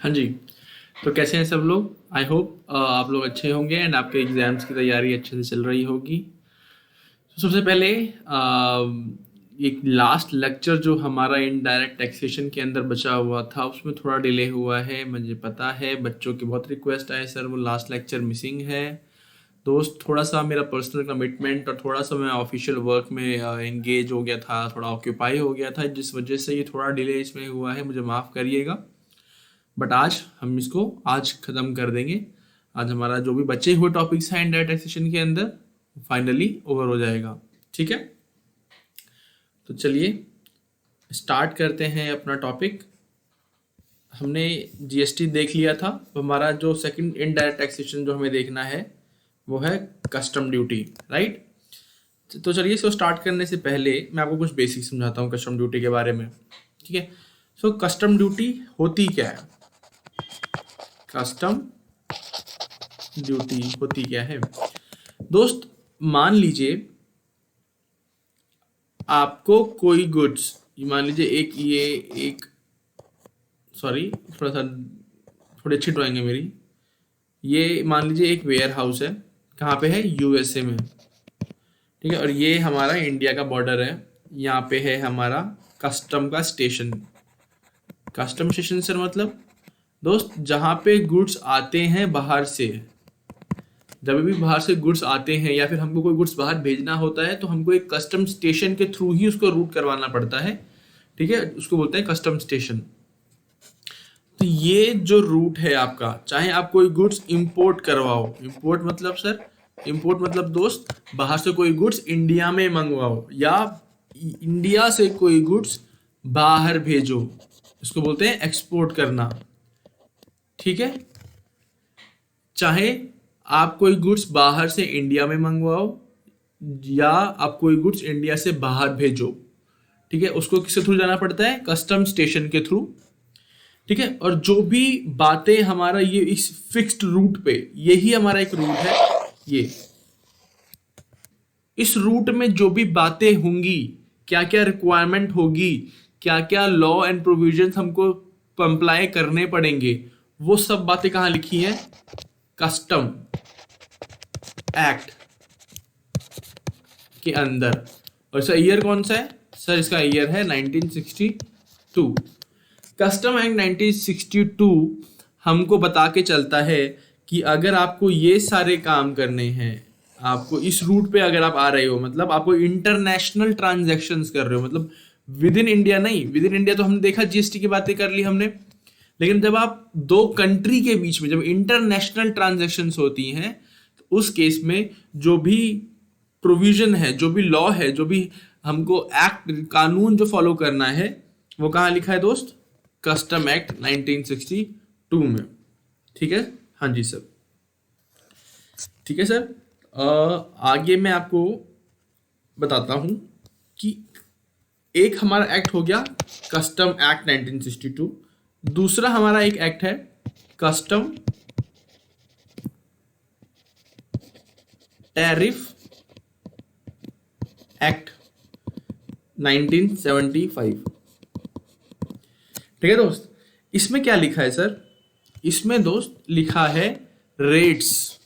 हाँ जी। तो कैसे हैं सब लोग? आई होप आप लोग अच्छे होंगे एंड आपके एग्जाम्स की तैयारी अच्छे से चल रही होगी। तो सबसे पहले एक लास्ट लेक्चर जो हमारा इनडायरेक्ट टैक्सेशन के अंदर बचा हुआ था उसमें थोड़ा डिले हुआ है। मुझे पता है बच्चों की बहुत रिक्वेस्ट आए, सर वो लास्ट लेक्चर मिसिंग है। दोस्त, थोड़ा सा मेरा पर्सनल कमिटमेंट और थोड़ा सा मैं ऑफिशियल वर्क में एंगेज हो गया था, थोड़ा ऑक्यूपाई हो गया था, जिस वजह से ये थोड़ा डिले इसमें हुआ है, मुझे माफ़ करिएगा। बट आज हम इसको आज ख़त्म कर देंगे। आज हमारा जो भी बचे हुए टॉपिक्स हैं इंडायरेक्ट टैक्सेशन के अंदर फाइनली ओवर हो जाएगा। ठीक है, तो चलिए स्टार्ट करते हैं अपना टॉपिक। हमने जीएसटी देख लिया था। तो हमारा जो सेकंड इनडायरेक्ट टैक्सेशन जो हमें देखना है वो है कस्टम ड्यूटी, राइट। तो चलिए इसको स्टार्ट करने से पहले मैं आपको कुछ बेसिक समझाता हूँ कस्टम ड्यूटी के बारे में। ठीक है, सो कस्टम ड्यूटी होती क्या है? कस्टम ड्यूटी होती क्या है दोस्त? मान लीजिए आपको कोई गुड्स, मान लीजिए एक सॉरी, थोड़ा सा थोड़ी अच्छी ड्राइंग है मेरी। ये मान लीजिए एक वेयर हाउस है। कहाँ पे है? यूएसए में। ठीक है, और ये हमारा इंडिया का बॉर्डर है। यहाँ पे है हमारा कस्टम का स्टेशन। कस्टम स्टेशन सर मतलब दोस्त जहाँ पे गुड्स आते हैं बाहर से। जब भी बाहर से गुड्स आते हैं या फिर हमको कोई गुड्स बाहर भेजना होता है तो हमको एक कस्टम स्टेशन के थ्रू ही उसको रूट करवाना पड़ता है। ठीक है, उसको बोलते हैं कस्टम स्टेशन। तो ये जो रूट है आपका, चाहे आप कोई गुड्स इंपोर्ट करवाओ, इंपोर्ट मतलब सर, इंपोर्ट मतलब दोस्त बाहर से कोई गुड्स इंडिया में मंगवाओ या इंडिया से कोई गुड्स बाहर भेजो, इसको बोलते हैं एक्सपोर्ट करना। ठीक है, चाहे आप कोई गुड्स बाहर से इंडिया में मंगवाओ या आप कोई गुड्स इंडिया से बाहर भेजो, ठीक है, उसको किसके थ्रू जाना पड़ता है? कस्टम स्टेशन के थ्रू। ठीक है, और जो भी बातें हमारा ये इस फिक्स्ड रूट पे, यही हमारा एक रूट है। ये इस रूट में जो भी बातें होंगी, क्या क्या रिक्वायरमेंट होगी, क्या क्या लॉ एंड प्रोविजंस हमको कंप्लाई करने पड़ेंगे, वो सब बातें कहाँ लिखी हैं? कस्टम एक्ट के अंदर। और इसका ईयर कौन सा है सर? इसका ईयर है 1962। कस्टम एक्ट 1962 हमको बता के चलता है कि अगर आपको ये सारे काम करने हैं, आपको इस रूट पे अगर आप आ रहे हो, मतलब आपको इंटरनेशनल ट्रांजैक्शंस कर रहे हो, मतलब विद इन इंडिया नहीं। विद इन इंडिया तो हमने देखा, जीएसटी की बातें कर ली हमने। लेकिन जब आप दो कंट्री के बीच में जब इंटरनेशनल ट्रांजैक्शंस होती हैं तो उस केस में जो भी प्रोविजन है, जो भी लॉ है, जो भी हमको एक्ट कानून जो फॉलो करना है, वो कहाँ लिखा है दोस्त? कस्टम एक्ट 1962 में। ठीक है, हाँ जी सर। ठीक है सर, आगे मैं आपको बताता हूं कि एक हमारा एक्ट हो गया कस्टम एक्ट 1962। दूसरा हमारा एक एक्ट है कस्टम टैरिफ एक्ट 1975। ठीक है दोस्त, इसमें क्या लिखा है सर? इसमें दोस्त लिखा है रेट्स।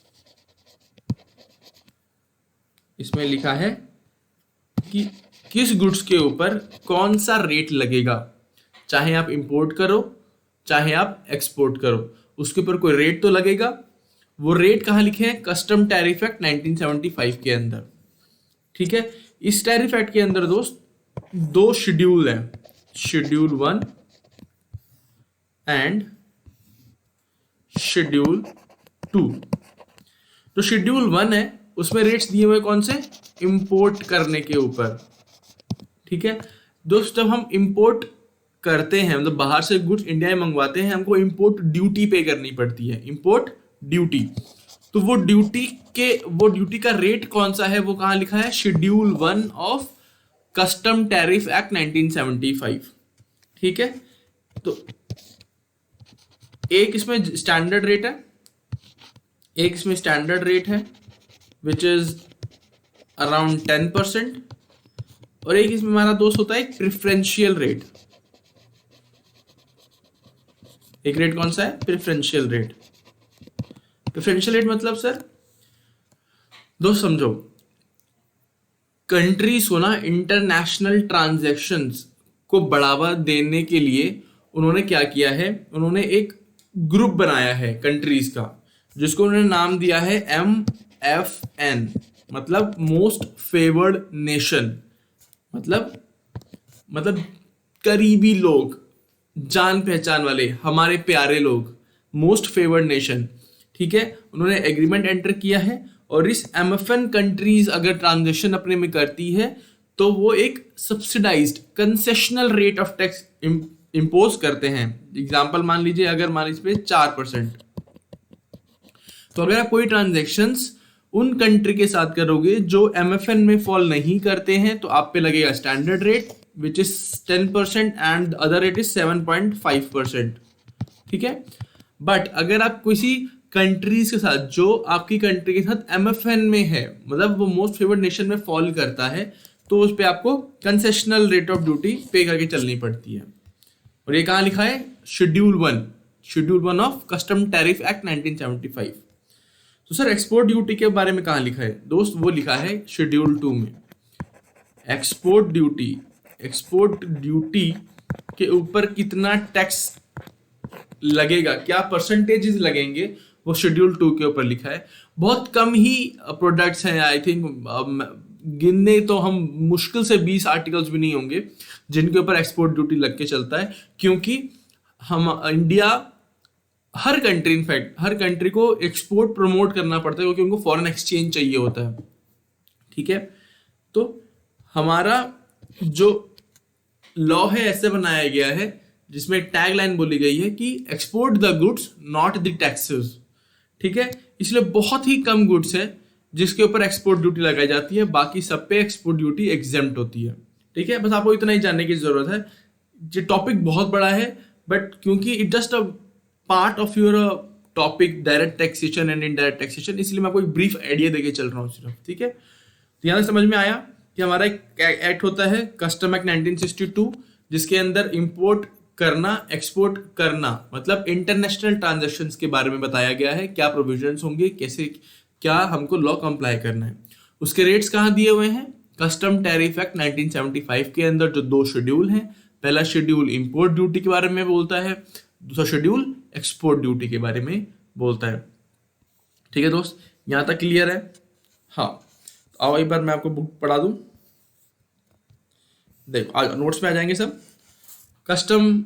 इसमें लिखा है कि किस गुड्स के ऊपर कौन सा रेट लगेगा। चाहे आप इंपोर्ट करो चाहे आप एक्सपोर्ट करो, उसके ऊपर कोई रेट तो लगेगा। वो रेट कहाँ लिखे हैं? कस्टम टैरिफ एक्ट 1975 के अंदर। ठीक है, इस टैरिफ एक्ट के अंदर दोस्त दो शेड्यूल है, शेड्यूल 1 एंड शेड्यूल 2। जो शेड्यूल 1 है उसमें रेट्स दिए हुए कौन से? इंपोर्ट करने के ऊपर। ठीक है दोस्त, जब हम इंपोर्ट करते हैं, मतलब बाहर से गुड्स इंडिया में मंगवाते हैं, हमको इंपोर्ट ड्यूटी पे करनी पड़ती है, इंपोर्ट ड्यूटी। तो वो ड्यूटी का रेट कौन सा है? वो कहाँ लिखा है? Schedule 1 of custom tariff act 1975। ठीक है, तो एक इसमें स्टैंडर्ड रेट है, एक इसमें स्टैंडर्ड रेट है विच इज अराउंड 10%, और एक इसमें हमारा दोस्त होता है प्रिफरेंशियल रेट। एक रेट कौन सा है? Preferential rate. प्रेफरेंशियल रेट मतलब सर, दोस्त समझो, कंट्रीज को ना इंटरनेशनल ट्रांजैक्शंस को बढ़ावा देने के लिए उन्होंने क्या किया है, उन्होंने एक ग्रुप बनाया है कंट्रीज का, जिसको उन्होंने नाम दिया है MFN, मतलब मोस्ट फेवर्ड नेशन। मतलब करीबी लोग, जान पहचान वाले, हमारे प्यारे लोग, मोस्ट फेवर्ड नेशन। ठीक है, उन्होंने एग्रीमेंट एंटर किया है और इस MFN कंट्रीज अगर ट्रांजेक्शन अपने में करती है तो वो एक subsidised concessional rate of tax impose करते हैं। एग्जांपल मान लीजिए, अगर मान लीजिए 4%, तो अगर आप कोई ट्रांजेक्शन्स उन कंट्री के साथ करोगे जो MFN में फॉल नहीं करते हैं तो आप पे लगेगा standard rate which is 10% and other rate is 7.5%। ठीक है, बट अगर आप किसी कंट्रीज के साथ जो आपकी कंट्री के साथ MFN में है, मतलब वो मोस्ट फेवर्ड नेशन में फॉल करता है, तो उस पर आपको कंसेशनल रेट ऑफ ड्यूटी पे करके चलनी पड़ती है। और ये कहाँ लिखा है? Schedule 1 of custom tariff act 1975। तो सर एक्सपोर्ट ड्यूटी के बारे में कहाँ लिखा है दोस्त? वो लिखा है शेड्यूल 2 में। एक्सपोर्ट ड्यूटी के ऊपर कितना टैक्स लगेगा, क्या परसेंटेजेस लगेंगे, वो शेड्यूल 2 के ऊपर लिखा है। बहुत कम ही प्रोडक्ट्स हैं, आई थिंक गिनने तो हम मुश्किल से 20 आर्टिकल्स भी नहीं होंगे जिनके ऊपर एक्सपोर्ट ड्यूटी लग के चलता है, क्योंकि हम इंडिया, हर कंट्री को एक्सपोर्ट प्रमोट करना पड़ता है क्योंकि उनको फॉरेन एक्सचेंज चाहिए होता है। ठीक है, तो हमारा जो लॉ है ऐसे बनाया गया है जिसमें टैग लाइन बोली गई है कि export the goods not the taxes. ठीक है, इसलिए बहुत ही कम गुड्स है जिसके ऊपर एक्सपोर्ट ड्यूटी लगाई जाती है, बाकी सब पे एक्सपोर्ट ड्यूटी एग्जेम्प्ट होती है। ठीक है, बस आपको इतना ही जानने की जरूरत है। ये टॉपिक बहुत बड़ा है, बट क्योंकि it just a part of your topic direct taxation and indirect taxation, इसलिए मैं कोई ब्रीफ आइडिया देके चल रहा हूँ सिर्फ। ठीक है, तो यहाँ समझ में आया कि हमारा एक एक्ट होता है कस्टम एक्ट 1962, जिसके अंदर इंपोर्ट करना, एक्सपोर्ट करना, मतलब इंटरनेशनल ट्रांजैक्शंस के बारे में बताया गया है, क्या प्रोविजंस होंगे, कैसे क्या हमको लॉ कंप्लाई करना है। उसके रेट्स कहाँ दिए हुए हैं? कस्टम टैरिफ एक्ट 1975 के अंदर जो 2 शेड्यूल हैं, पहला शेड्यूल इंपोर्ट ड्यूटी के बारे में बोलता है, दूसरा शेड्यूल एक्सपोर्ट ड्यूटी के बारे में बोलता है। ठीक है दोस्त, यहाँ तक क्लियर है? हाँ, आओ एक बार मैं आपको बुक पढ़ा दूं। देखो नोट्स में आ जाएंगे सब। Custom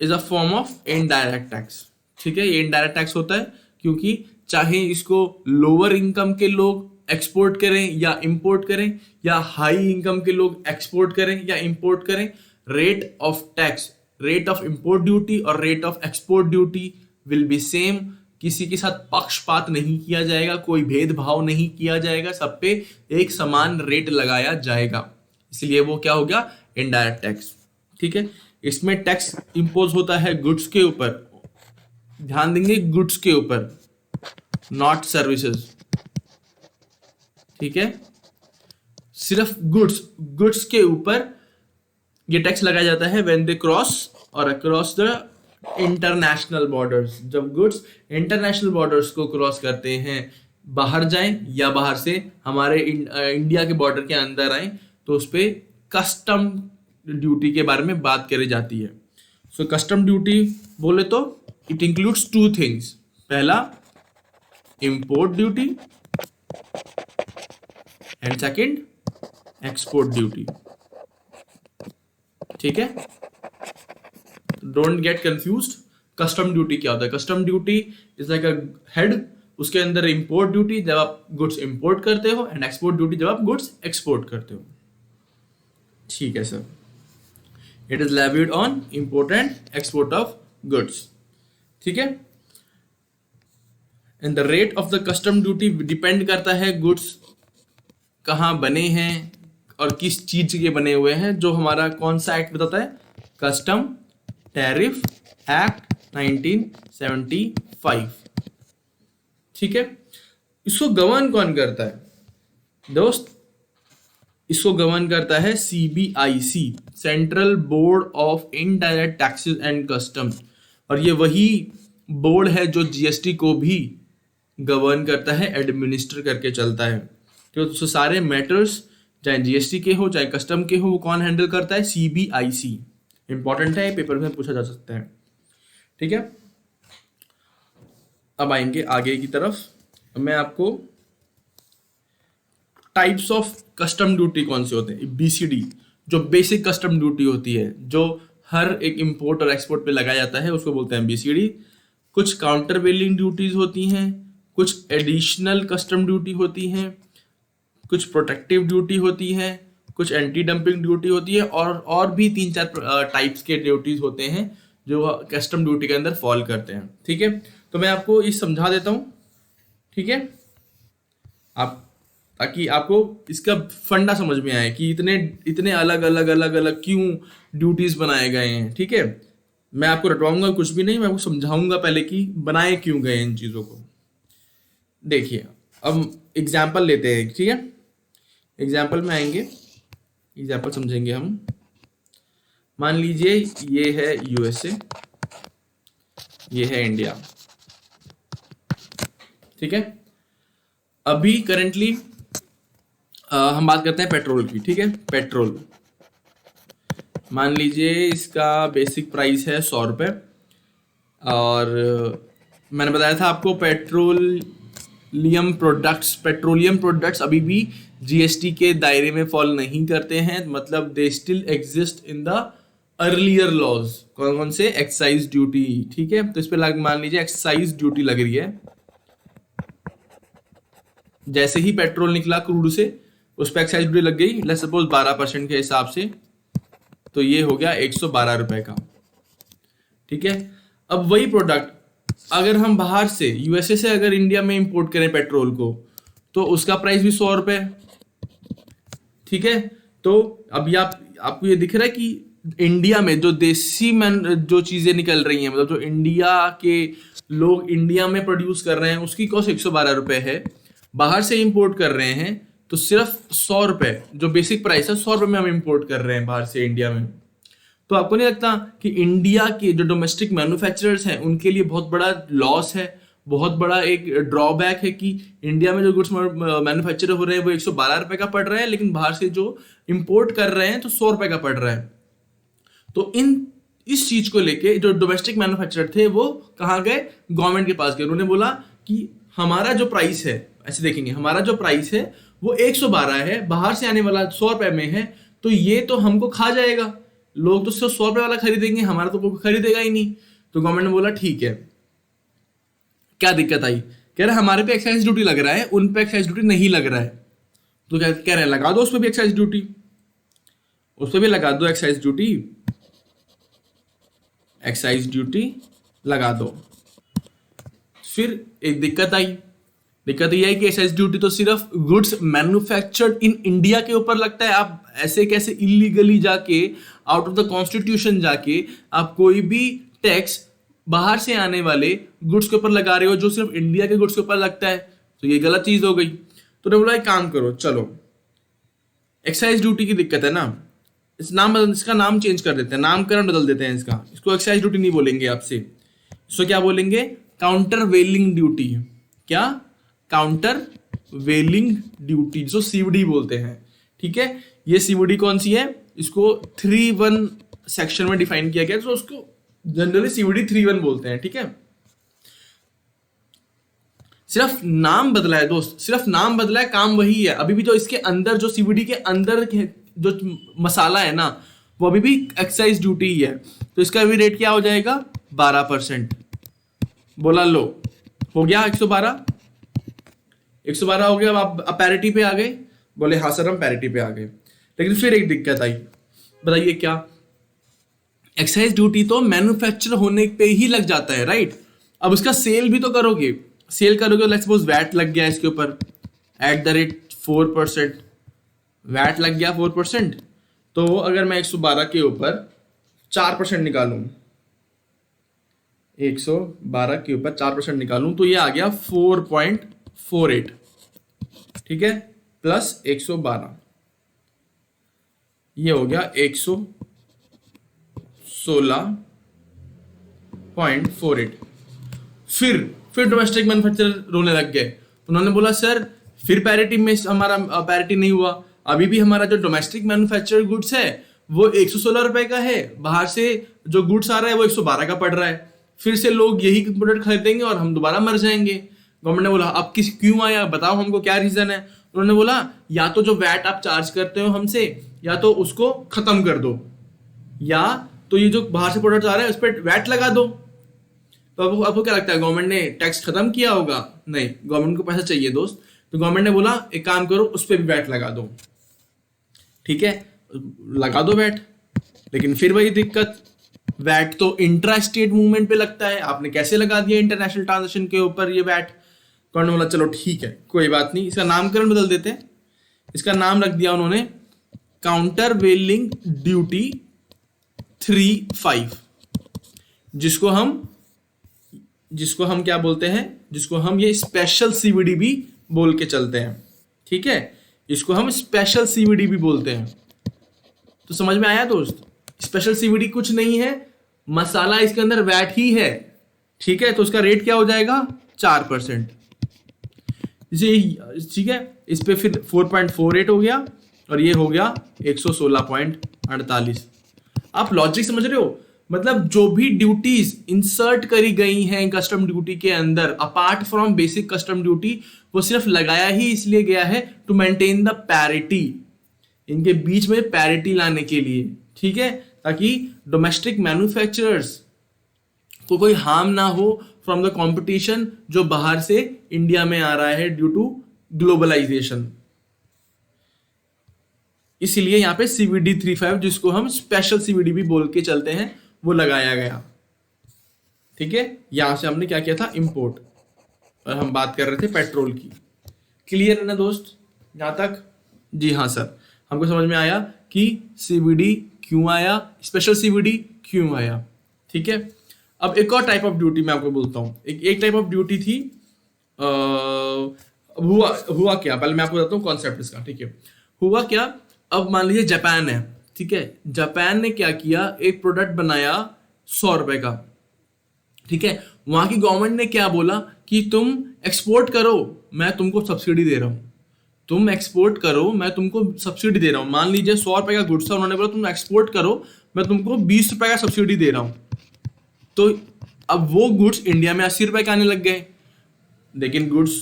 is a form of indirect tax. ठीक है, ये इनडायरेक्ट टैक्स होता है क्योंकि चाहे इसको लोअर इनकम के लोग एक्सपोर्ट करें या इंपोर्ट करें, या हाई इनकम के लोग एक्सपोर्ट करें या इंपोर्ट करें, rate of tax, rate of import duty और rate of export duty will be same. किसी के साथ पक्षपात नहीं किया जाएगा, कोई भेदभाव नहीं किया जाएगा, सब पे एक समान रेट लगाया जाएगा, इसलिए वो क्या हो गया? Indirect tax. ठीक है, इसमें टैक्स इंपोज होता है गुड्स के ऊपर, ध्यान देंगे गुड्स के ऊपर, नॉट सर्विसेज। ठीक है, सिर्फ गुड्स के ऊपर ये टैक्स लगाया जाता है व्हेन दे क्रॉस और अक्रॉस द इंटरनेशनल बॉर्डर्स। जब गुड्स इंटरनेशनल बॉर्डर्स को क्रॉस करते हैं, बाहर जाएं या बाहर से हमारे इंडिया के बॉर्डर के अंदर आए, तो उस पर कस्टम ड्यूटी के बारे में बात करी जाती है। सो कस्टम ड्यूटी बोले तो इट इंक्लूड्स 2 थिंग्स। पहला import duty and second export duty. ठीक है, don't get confused. Custom duty क्या होता है? Custom duty is like a head, उसके अंदर इंपोर्ट ड्यूटी जब आप गुड्स इंपोर्ट करते हो एंड एक्सपोर्ट ड्यूटी जब आप गुड्स एक्सपोर्ट करते हो। ठीक है sir, it is levied on import and export of goods. ठीक है, and the rate of the custom duty depend करता है गुड्स कहाँ बने हैं और किस चीज के बने हुए हैं, जो हमारा कौन सा एक्ट बताता है? Custom tariff act 1975। ठीक है, इसको गवर्न कौन करता है दोस्त? इसको गवर्न करता है CBIC, central board of indirect taxes and customs. और ये वही बोर्ड है जो जीएसटी को भी गवर्न करता है, एडमिनिस्टर करके चलता है। तो सारे मैटर्स चाहे जीएसटी के हो चाहे कस्टम के हो, वो कौन हैंडल करता है? सीबीआईसी। इंपॉर्टेंट है, पेपर में पूछा जा सकता है। ठीक है, अब आएंगे आगे की तरफ। मैं आपको टाइप्स ऑफ कस्टम ड्यूटी कौन से होते हैं, बीसीडी, जो बेसिक कस्टम ड्यूटी होती है जो हर एक इंपोर्ट और एक्सपोर्ट पे लगाया जाता है, उसको बोलते हैं बीसीडी। कुछ काउंटर वेलिंग ड्यूटीज होती हैं, कुछ एडिशनल कस्टम ड्यूटी होती हैं, कुछ प्रोटेक्टिव ड्यूटी होती है, कुछ एंटी डंपिंग ड्यूटी होती है, और भी 3-4 टाइप्स के ड्यूटीज होते हैं जो कस्टम ड्यूटी के अंदर फॉल करते हैं। ठीक है, तो मैं आपको इस समझा देता हूँ। ठीक है, आप ताकि आपको इसका फंडा समझ में आए कि इतने इतने अलग अलग अलग अलग क्यों ड्यूटीज बनाए गए हैं। ठीक है, मैं आपको रटवाऊंगा कुछ भी नहीं, मैं आपको समझाऊंगा पहले कि बनाए क्यों गए इन चीज़ों को। देखिए, अब एग्जाम्पल लेते हैं। ठीक है, एग्जाम्पल में आएंगे, एग्जाम्पल समझेंगे हम। मान लीजिए ये है यूएसए, ये है इंडिया। ठीक है, अभी करेंटली हम बात करते हैं पेट्रोल की। ठीक है, पेट्रोल मान लीजिए इसका बेसिक प्राइस है 100 रुपये, और मैंने बताया था आपको पेट्रोलियम प्रोडक्ट्स अभी भी जीएसटी के दायरे में फॉल नहीं करते हैं, मतलब they still exist in the earlier laws. कौन कौन से? Excise duty. ठीक है, तो इस पे मान लीजिए एक्साइज ड्यूटी लग रही है। जैसे ही पेट्रोल निकला क्रूड से, उस पर एक्साइज ड्यूटी लग गई, लेट्स सपोज 12% के हिसाब से, तो ये हो गया 112 रुपए का। ठीक है, अब वही प्रोडक्ट अगर हम बाहर से यूएसए से अगर इंडिया में इंपोर्ट करें पेट्रोल को, तो उसका प्राइस भी 100 रुपए। ठीक है, तो अभी आपको ये दिख रहा है कि इंडिया में जो देसी जो चीजें निकल रही हैं, मतलब जो इंडिया के लोग इंडिया में प्रोड्यूस कर रहे हैं, उसकी कॉस्ट 112 रुपए है। बाहर से इंपोर्ट कर रहे हैं तो सिर्फ 100 रुपए, जो बेसिक प्राइस है 100 रुपए में हम इंपोर्ट कर रहे हैं बाहर से इंडिया में। तो आपको नहीं लगता कि इंडिया के जो डोमेस्टिक मैन्युफैक्चरर्स हैं उनके लिए बहुत बड़ा लॉस है, बहुत बड़ा एक ड्रॉबैक है कि इंडिया में जो गुड्स मैन्युफैक्चर हो रहे हैं वो 112 रुपए का पड़ रहा है, लेकिन बाहर से जो इंपोर्ट कर रहे हैं तो 100 रुपए का पड़ रहा है। तो इस चीज को लेके जो डोमेस्टिक मैन्युफैक्चरर थे वो कहाँ गए? गवर्नमेंट के पास गए। उन्होंने बोला कि हमारा जो प्राइस है, ऐसे देखेंगे, हमारा जो प्राइस है वो 112 है, बाहर से आने वाला 100 रुपए में है, तो ये तो हमको खा जाएगा। लोग तो सिर्फ 100 रुपए वाला खरीदेंगे, हमारा तो कोई खरीदेगा ही नहीं। तो गवर्नमेंट ने बोला ठीक है। क्या दिक्कत आई? कह रहे हमारे पे एक्साइज ड्यूटी लग रहा है, उन पे एक्साइज ड्यूटी नहीं लग रहा है। तो कह रहे हैं लगा दो उस पर भी एक्साइज ड्यूटी, उस पर भी लगा दो एक्साइज ड्यूटी, एक्साइज ड्यूटी लगा दो। फिर एक दिक्कत आई। दिक्कत यह है कि एक्साइज ड्यूटी तो सिर्फ गुड्स मैन्युफैक्चर्ड इन इंडिया के ऊपर लगता है। आप ऐसे कैसे इलीगली जाके, आउट ऑफ द कॉन्स्टिट्यूशन जाके, आप कोई भी टैक्स बाहर से आने वाले गुड्स के ऊपर लगा रहे हो जो सिर्फ इंडिया के गुड्स के ऊपर लगता है? तो ये गलत चीज हो गई। तो उन्होंने बोला एक काम करो, चलो एक्साइज ड्यूटी की दिक्कत है ना, इसका नाम चेंज कर देते हैं, नामकरण बदल देते हैं इसका। इसको एक्साइज ड्यूटी नहीं बोलेंगे आपसे, इसको क्या बोलेंगे? काउंटर वेलिंग ड्यूटी। क्या? काउंटर वेलिंग ड्यूटी, जो सीवीडी बोलते हैं। ठीक है, ये सीवीडी कौन सी है? इसको 3(1) सेक्शन में डिफाइन किया गया, तो उसको जनरली सीवीडी 3(1) बोलते हैं। ठीक है, सिर्फ नाम बदला है दोस्त, सिर्फ नाम बदला है, काम वही है। अभी भी जो इसके अंदर, जो सीवीडी के अंदर जो मसाला है ना, वो अभी भी एक्साइज ड्यूटी ही है। तो इसका भी रेट क्या हो जाएगा? 12%। बोला लो, हो गया 112। 112 हो गया। अब आप पैरिटी पे आ गए? बोले हाँ सर हम पैरिटी पे आ गए। लेकिन फिर एक दिक्कत आई, बताइए क्या? एक्साइज ड्यूटी तो मैन्युफैक्चर होने पे ही लग जाता है, राइट? अब उसका सेल भी तो करोगे, सेल करोगे, लेट्स सपोज वैट लग गया इसके ऊपर @4%, वैट लग गया 4%। तो अगर मैं 112 के ऊपर 4% निकालूं, 112 के ऊपर 4% निकालूं, तो ये आ गया 4.48। ठीक है, प्लस 112, ये हो गया 116 0.48। फिर डोमेस्टिक मैन्युफैक्चरर रोने लग गए। उन्होंने बोला सर फिर पैरिटी में हमारा पैरिटी नहीं हुआ, अभी भी हमारा जो डोमेस्टिक मैन्युफैक्चर गुड्स है वो 116 रुपए का है, बाहर से जो गुड्स आ रहा है वो 112 का पड़ रहा है, फिर से लोग यही प्रोडक्ट खरीदेंगे और हम दोबारा मर जाएंगे। गवर्नमेंट ने बोला अब क्यों आया, बताओ हमको क्या रीजन है। उन्होंने बोला या तो जो वैट आप चार्ज करते हो हमसे, या तो उसको खत्म कर दो, या तो ये जो बाहर से प्रोडक्ट आ रहे हैं उस पर वैट लगा दो। तो आपको क्या लगता है, गवर्नमेंट ने टैक्स खत्म किया होगा? नहीं, गवर्नमेंट को पैसा चाहिए दोस्त। तो गवर्नमेंट ने बोला एक काम करो, उस पर भी वैट लगा दो। ठीक है, लगा दो वैट, लेकिन फिर वही दिक्कत, वैट तो इंट्रा स्टेट मूवमेंट पे लगता है, आपने कैसे लगा दिया इंटरनेशनल ट्रांजेक्शन के ऊपर ये वैट। गवर्नमेंट ने बोला चलो ठीक है कोई बात नहीं, इसका नामकरण बदल देते हैं। इसका नाम रख दिया उन्होंने काउंटर वेलिंग ड्यूटी 35, जिसको हम क्या बोलते हैं, जिसको हम ये स्पेशल सीवीडी भी बोल के चलते हैं। ठीक है, इसको हम स्पेशल सीवीडी भी बोलते हैं। तो समझ में आया दोस्त, स्पेशल सीवीडी कुछ नहीं है, मसाला इसके अंदर वैट ही है। ठीक है, तो उसका रेट क्या हो जाएगा 4%। ठीक है, इस पे फिर 4.48 हो गया और ये हो गया 116.48। आप लॉजिक समझ रहे हो? मतलब जो भी ड्यूटीज इंसर्ट करी गई हैं कस्टम ड्यूटी के अंदर apart from basic custom duty, वो सिर्फ लगाया ही इसलिए गया है टू मेंटेन द पैरिटी, इनके बीच में पैरिटी लाने के लिए। ठीक है, ताकि डोमेस्टिक मैन्युफैक्चरर्स को कोई हार्म ना हो फ्रॉम द कंपटीशन जो बाहर से इंडिया में आ रहा है ड्यू टू ग्लोबलाइजेशन। इसीलिए यहां पे CVD 35, जिसको हम स्पेशल CVD भी बोल के चलते हैं, वो लगाया गया। ठीक है, यहां से हमने क्या किया था, इंपोर्ट, और हम बात कर रहे थे पेट्रोल की। क्लियर है ना दोस्त यहां तक? जी हाँ सर, हमको समझ में आया कि CVD क्यों आया, स्पेशल CVD क्यों आया। ठीक है, अब एक और टाइप ऑफ ड्यूटी मैं आपको बोलता हूं। एक टाइप ऑफ ड्यूटी थी, हुआ क्या, पहले मैं आपको बताता हूँ कॉन्सेप्ट इसका। ठीक है, हुआ क्या, अब मान लीजिए जापान है। ठीक है, जापान ने क्या किया, एक प्रोडक्ट बनाया 100 रुपए का। ठीक है, वहां की गवर्नमेंट ने क्या बोला कि तुम एक्सपोर्ट करो, मैं तुमको सब्सिडी दे रहा हूं, तुम एक्सपोर्ट करो, मैं तुमको सब्सिडी दे रहा हूं। मान लीजिए 100 रुपए का गुड्स था, उन्होंने बोला तुम एक्सपोर्ट करो, मैं तुमको 20 रुपए का सब्सिडी दे रहा हूं। तो अब वो गुड्स इंडिया में 80 रुपए के आने लग गए। लेकिन गुड्स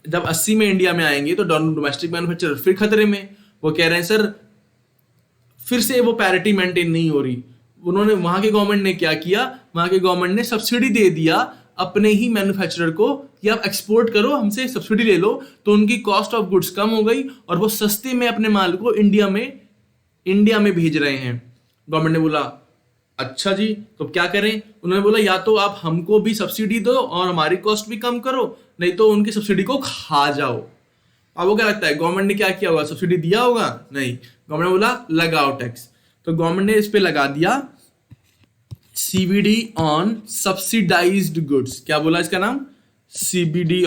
जब 80 में इंडिया में आएंगे तो डोमेस्टिक मैन्युफैक्चरर फिर खतरे में, वो कह रहे हैं सर फिर से वो पैरिटी मेंटेन नहीं हो रही। उन्होंने, वहां के गवर्नमेंट ने क्या किया, वहां के गवर्नमेंट ने सब्सिडी दे दिया अपने ही मैन्युफैक्चरर को कि आप एक्सपोर्ट करो, हमसे सब्सिडी ले लो। तो उनकी कॉस्ट ऑफ गुड्स कम हो गई और वो सस्ते में अपने माल को इंडिया में भेज रहे हैं। गवर्नमेंट ने बोला अच्छा जी, तो क्या करें? उन्होंने बोला या तो आप हमको भी सब्सिडी दो और हमारी कॉस्ट भी कम करो, नहीं तो उनकी सब्सिडी को खा जाओ। अब वो क्या लगता है, गवर्नमेंट ने क्या किया होगा, सब्सिडी दिया होगा? नहीं, गवर्नमेंट ने बोला लगाओ टैक्स। तो गवर्नमेंट ने इस पे लगा दिया CVD ऑन सब्सिडाइज्ड गुड्स। क्या बोला इसका नाम? CVD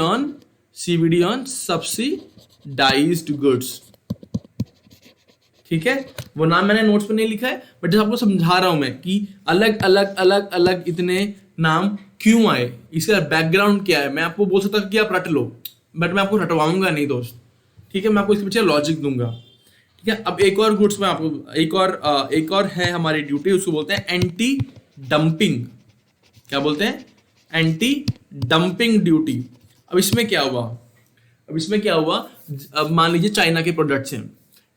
on subsidised goods. ठीक है, वो नाम मैंने नोट्स पे नहीं लिखा है, बट जब आपको समझा रहा हूं मैं कि अलग अलग इतने नाम क्यों आए, इसका बैकग्राउंड क्या है। मैं आपको बोल सकता कि आप रट लो, बट मैं आपको रटवाऊंगा नहीं दोस्त। ठीक है, मैं आपको इसके पीछे लॉजिक दूंगा। ठीक है, अब एक और गुड्स में आपको एक और है हमारी ड्यूटी, उसको बोलते हैं एंटी डंपिंग। क्या बोलते हैं? Anti dumping duty. अब इसमें क्या हुआ, अब मान लीजिए चाइना के प्रोडक्ट्स हैं।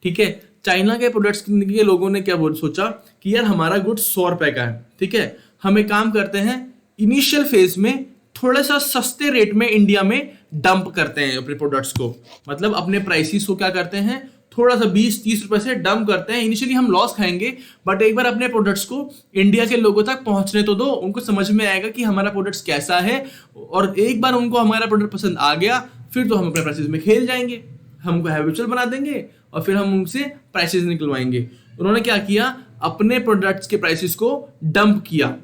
ठीक है, चाइना के प्रोडक्ट्स के लोगों ने क्या सोचा कि यार हमारा गुड्स 100 रुपए का है। ठीक है, हम एक काम करते हैं, इनिशियल फेज में थोड़ा सा सस्ते रेट में इंडिया में डंप करते हैं अपने प्रोडक्ट्स को, मतलब अपने प्राइसेस को क्या करते हैं, थोड़ा सा 20-30 रुपए से डंप करते हैं। इनिशियली हम लॉस खाएंगे, बट एक बार अपने प्रोडक्ट्स को इंडिया के लोगों तक पहुंचने तो दो, उनको समझ में आएगा कि हमारा प्रोडक्ट्स कैसा है, और एक बार उनको हमारा प्रोडक्ट पसंद आ गया फिर तो हम अपने प्राइसेस में खेल जाएंगे, हमको हैबिचुअल बना देंगे और फिर हम उनसे प्राइसेस निकलवाएंगे। उन्होंने क्या किया, अपने प्रोडक्ट्स के प्राइसेस को डंप किया।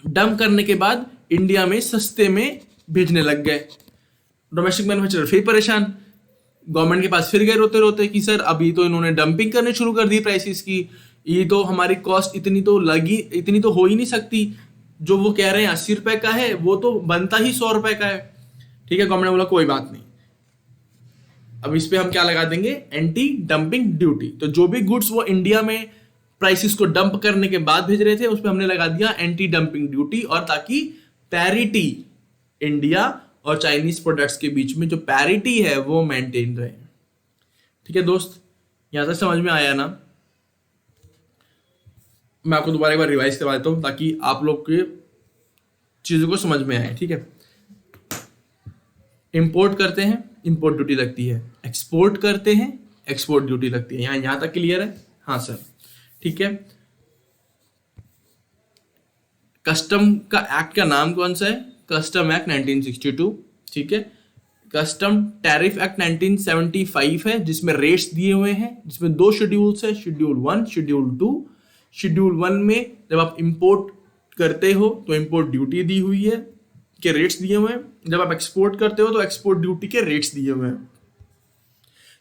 डंप करने के बाद इंडिया में सस्ते में भेजने लग गए। डोमेस्टिक मैन्युफैक्चरर फिर परेशान, गवर्नमेंट के पास फिर गए रोते रोते कि सर अभी तो इन्होंने डंपिंग करने शुरू कर दी प्राइसेस की, ये तो हमारी कॉस्ट इतनी तो हो ही नहीं सकती। जो वो कह रहे हैं 80 रुपए का है, वो तो बनता ही 100 रुपए का है। ठीक है, गवर्नमेंट ने बोला कोई बात नहीं, अब इस पे हम क्या लगा देंगे, एंटी डंपिंग ड्यूटी। तो जो भी गुड्स वो इंडिया में प्राइसेस को डंप करने के बाद भेज रहे थे, उस पर हमने लगा दिया एंटी डंपिंग ड्यूटी, और ताकि पैरिटी इंडिया और चाइनीज प्रोडक्ट्स के बीच में जो पैरिटी है वो मेंटेन रहे। ठीक है दोस्त, यहां तक समझ में आया ना? मैं आपको दोबारा एक बार रिवाइज करवा देता हूं ताकि आप लोग के चीजों को समझ में आए। ठीक है, इंपोर्ट करते हैं, इंपोर्ट ड्यूटी लगती है। एक्सपोर्ट करते हैं, एक्सपोर्ट ड्यूटी लगती है। यहां तक क्लियर है? हाँ सर, ठीक है। कस्टम का एक्ट का नाम कौन सा है? Custom act 1962। ठीक है, कस्टम टैरिफ एक्ट 1975 है, जिसमें रेट्स दिए हुए हैं, जिसमें 2 शेड्यूल्स है, शेड्यूल 1, शेड्यूल 2। शेड्यूल 1 में जब आप इंपोर्ट करते हो तो इंपोर्ट ड्यूटी दी हुई है, के रेट्स दिए हुए हैं। जब आप एक्सपोर्ट करते हो तो एक्सपोर्ट ड्यूटी के रेट्स दिए हुए हैं।